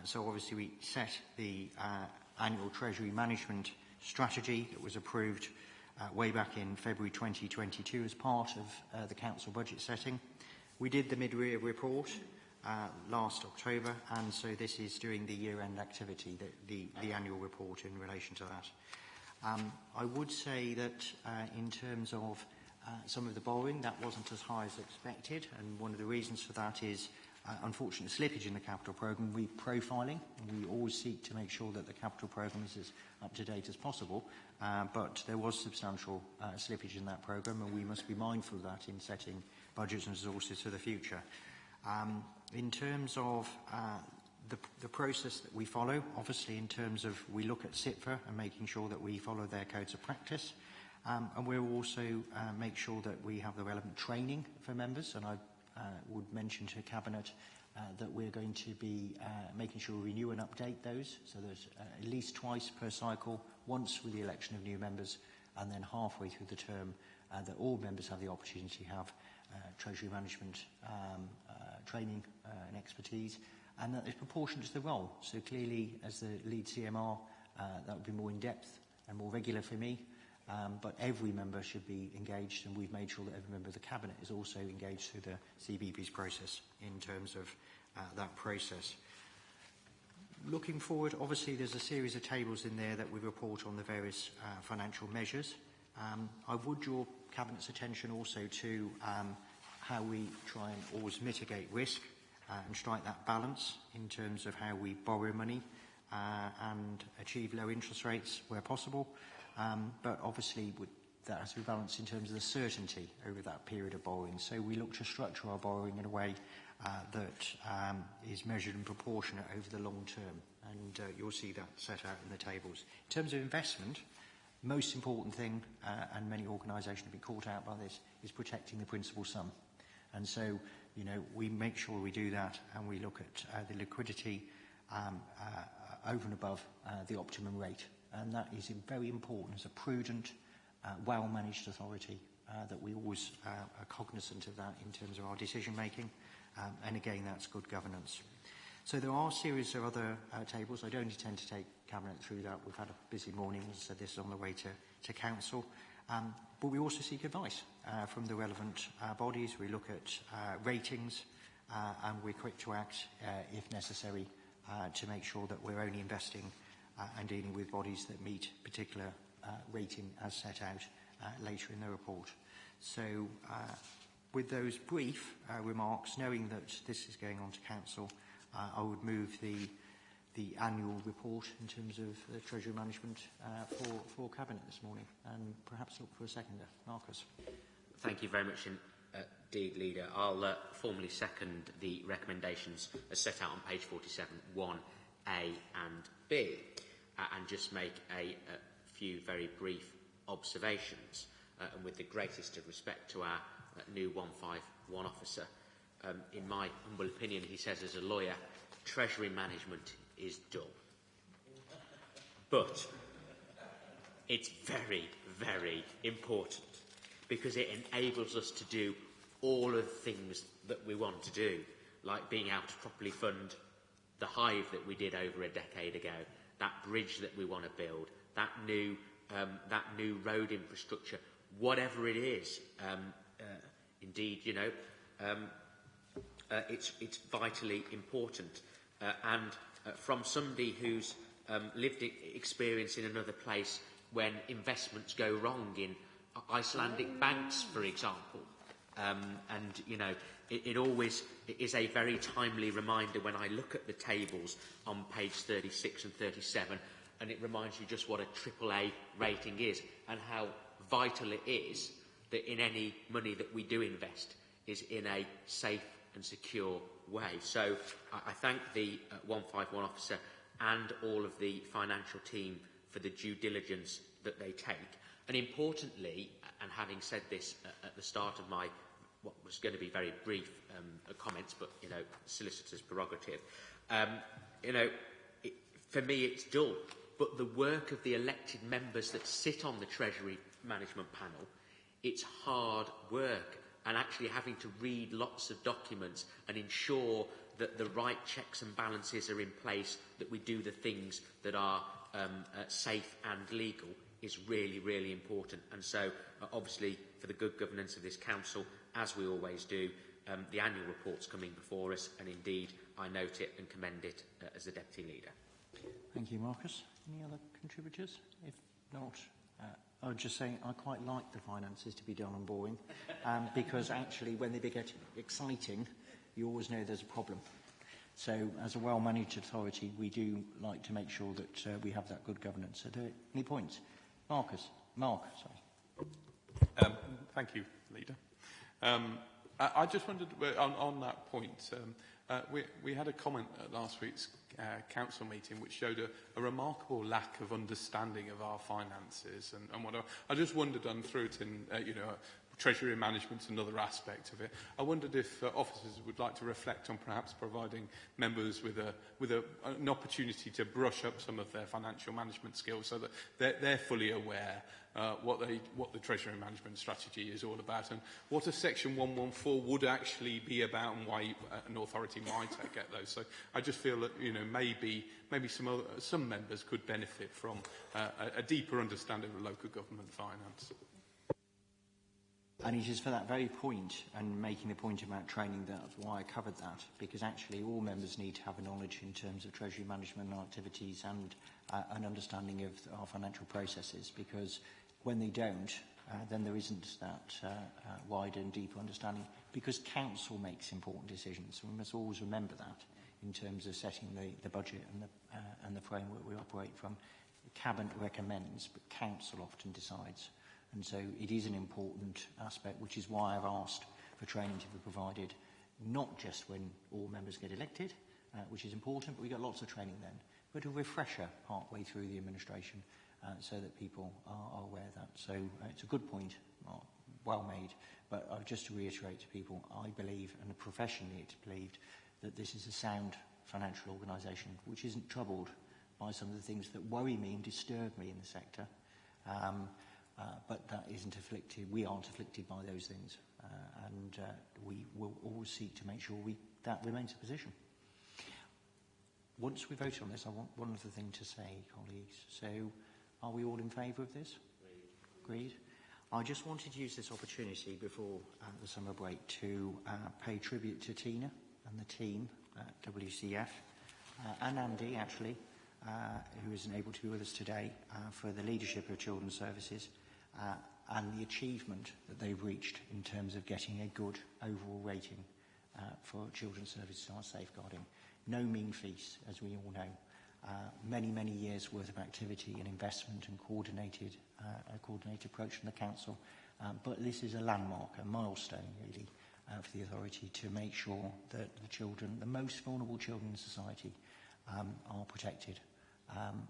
So obviously we set the annual Treasury management strategy that was approved way back in February 2022 as part of the council budget setting. We did the mid-year report last October, and so this is during the year-end activity, the annual report in relation to that. I would say that in terms of some of the borrowing, that wasn't as high as expected, and one of the reasons for that is unfortunate slippage in the capital programme. We're profiling, and we always seek to make sure that the capital programme is as up to date as possible, but there was substantial slippage in that programme, and we must be mindful of that in setting budgets and resources for the future. In terms of the process that we follow, obviously in terms of we look at CIPFA and making sure that we follow their codes of practice, and we'll also make sure that we have the relevant training for members, and I would mention to Cabinet that we're going to be making sure we renew and update those, so there's at least twice per cycle, once with the election of new members, and then halfway through the term that all members have the opportunity to have Treasury management training and expertise, and that is proportionate to the role. So clearly, as the lead CMR, that would be more in-depth and more regular for me. But every member should be engaged, and we've made sure that every member of the Cabinet is also engaged through the CBP's process in terms of that process. Looking forward, obviously there's a series of tables in there that we report on the various financial measures. I would draw Cabinet's attention also to how we try and always mitigate risk and strike that balance in terms of how we borrow money and achieve low interest rates where possible. But obviously that has to be balanced in terms of the certainty over that period of borrowing. So we look to structure our borrowing in a way that is measured and proportionate over the long term. And you'll see that set out in the tables. In terms of investment, most important thing, and many organisations have been caught out by this, is protecting the principal sum. And so, you know, we make sure we do that, and we look at the liquidity over and above the optimum rate. And that is very important as a prudent, well-managed authority, that we always are cognizant of that in terms of our decision-making. And again, that's good governance. So there are a series of other tables. I don't intend to take Cabinet through that. We've had a busy morning, so this is on the way to Council. But we also seek advice from the relevant bodies. We look at ratings, and we're quick to act if necessary to make sure that we're only investing and dealing with bodies that meet particular rating as set out later in the report. So with those brief remarks, knowing that this is going on to Council, I would move the annual report in terms of the Treasury Management for Cabinet this morning, and perhaps look for a seconder. Marcus.
Thank you very much indeed, Leader. I'll formally second the recommendations as set out on page 47, 1A and B, and just make a few very brief observations, and with the greatest of respect to our new 151 officer. In my humble opinion, he says as a lawyer, Treasury management is dull. But it's very, very important because it enables us to do all of the things that we want to do, like being able to properly fund the hive that we did over a decade ago, that bridge that we want to build, that new road infrastructure, whatever it is. Indeed, you know, it's vitally important. And from somebody who's lived experience in another place when investments go wrong in Icelandic banks, for example, and, you know, it always is a very timely reminder when I look at the tables on page 36 and 37, and it reminds you just what a AAA rating is and how vital it is that in any money that we do invest is in a safe and secure way. So I thank the 151 officer and all of the financial team for the due diligence that they take. And importantly, and having said this at the start of my what was going to be very brief comments, but, you know, solicitor's prerogative, you know, for me it's dull, but the work of the elected members that sit on the Treasury Management Panel, it's hard work, and actually having to read lots of documents and ensure that the right checks and balances are in place, that we do the things that are safe and legal, is really, really important. And so, obviously, for the good governance of this Council, as we always do, the annual report's coming before us, and indeed, I note it and commend it as the Deputy Leader.
Thank you, Marcus. Any other contributors? If not, I would just say I quite like the finances to be done on boring, because actually when they get exciting, you always know there's a problem. So as a well-managed authority, we do like to make sure that we have that good governance. Are there any points? Mark, sorry.
Thank you, Leader. I just wondered, on that point, we had a comment at last week's council meeting which showed a remarkable lack of understanding of our finances and whatever. I just wondered, through it in treasury management's another aspect of it. I wondered if officers would like to reflect on perhaps providing members with an opportunity to brush up some of their financial management skills so that they're fully aware what the treasury management strategy is all about and what a Section 114 would actually be about and why an authority might get those. So I just feel that maybe some members could benefit from a deeper understanding of local government finance.
And it is for that very point, and making the point about training, that's why I covered that, because actually all members need to have a knowledge in terms of treasury management activities and an understanding of our financial processes, because when they don't, then there isn't that wider and deeper understanding, because council makes important decisions. So we must always remember that in terms of setting the budget and the framework we operate from. The Cabinet recommends, but council often decides. And so it is an important aspect, which is why I've asked for training to be provided, not just when all members get elected, which is important, but we get lots of training then, but a refresher partway through the administration so that people are aware of that. So it's a good point, well made, but just to reiterate to people, I believe, and professionally it's believed, that this is a sound financial organisation which isn't troubled by some of the things that worry me and disturb me in the sector. But that isn't afflicted. We aren't afflicted by those things, and we will always seek to make sure that remains a position. Once we vote on this, I want one other thing to say, colleagues. So, are we all in favour of this? Agreed. I just wanted to use this opportunity before the summer break to pay tribute to Tina and the team at WCF, and Andy, actually, who isn't able to be with us today, for the leadership of Children's Services. And the achievement that they've reached in terms of getting a good overall rating for Children's Services on safeguarding. No mean feat, as we all know. Many, many years' worth of activity and investment and a coordinated approach from the Council. But this is a landmark, a milestone, really, for the authority to make sure that the children, the most vulnerable children in society, are protected.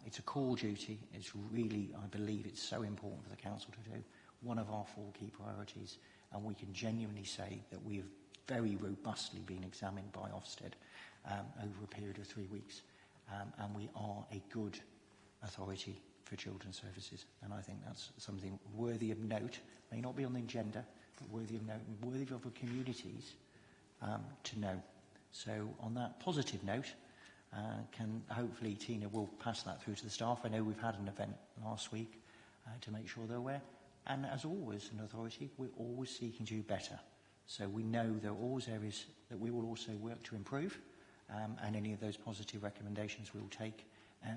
It's a core duty. It's really, I believe, it's so important for the Council to do. One of our 4 key priorities, and we can genuinely say that we have very robustly been examined by Ofsted over a period of 3 weeks, and we are a good authority for Children's Services, and I think that's something worthy of note. May not be on the agenda, but worthy of note and worthy of other communities to know. So, on that positive note, hopefully Tina will pass that through to the staff. I know we've had an event last week to make sure they're aware. And as always, an authority, we're always seeking to do better. So we know there are always areas that we will also work to improve, and any of those positive recommendations we will take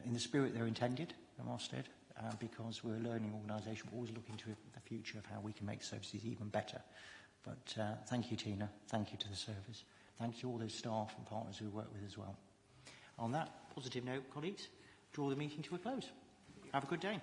in the spirit they're intended from Ofsted, because we're a learning organisation. We're always looking to the future of how we can make services even better. But thank you, Tina. Thank you to the service. Thank you to all those staff and partners we work with as well. On that positive note, colleagues, draw the meeting to a close. Have a good day.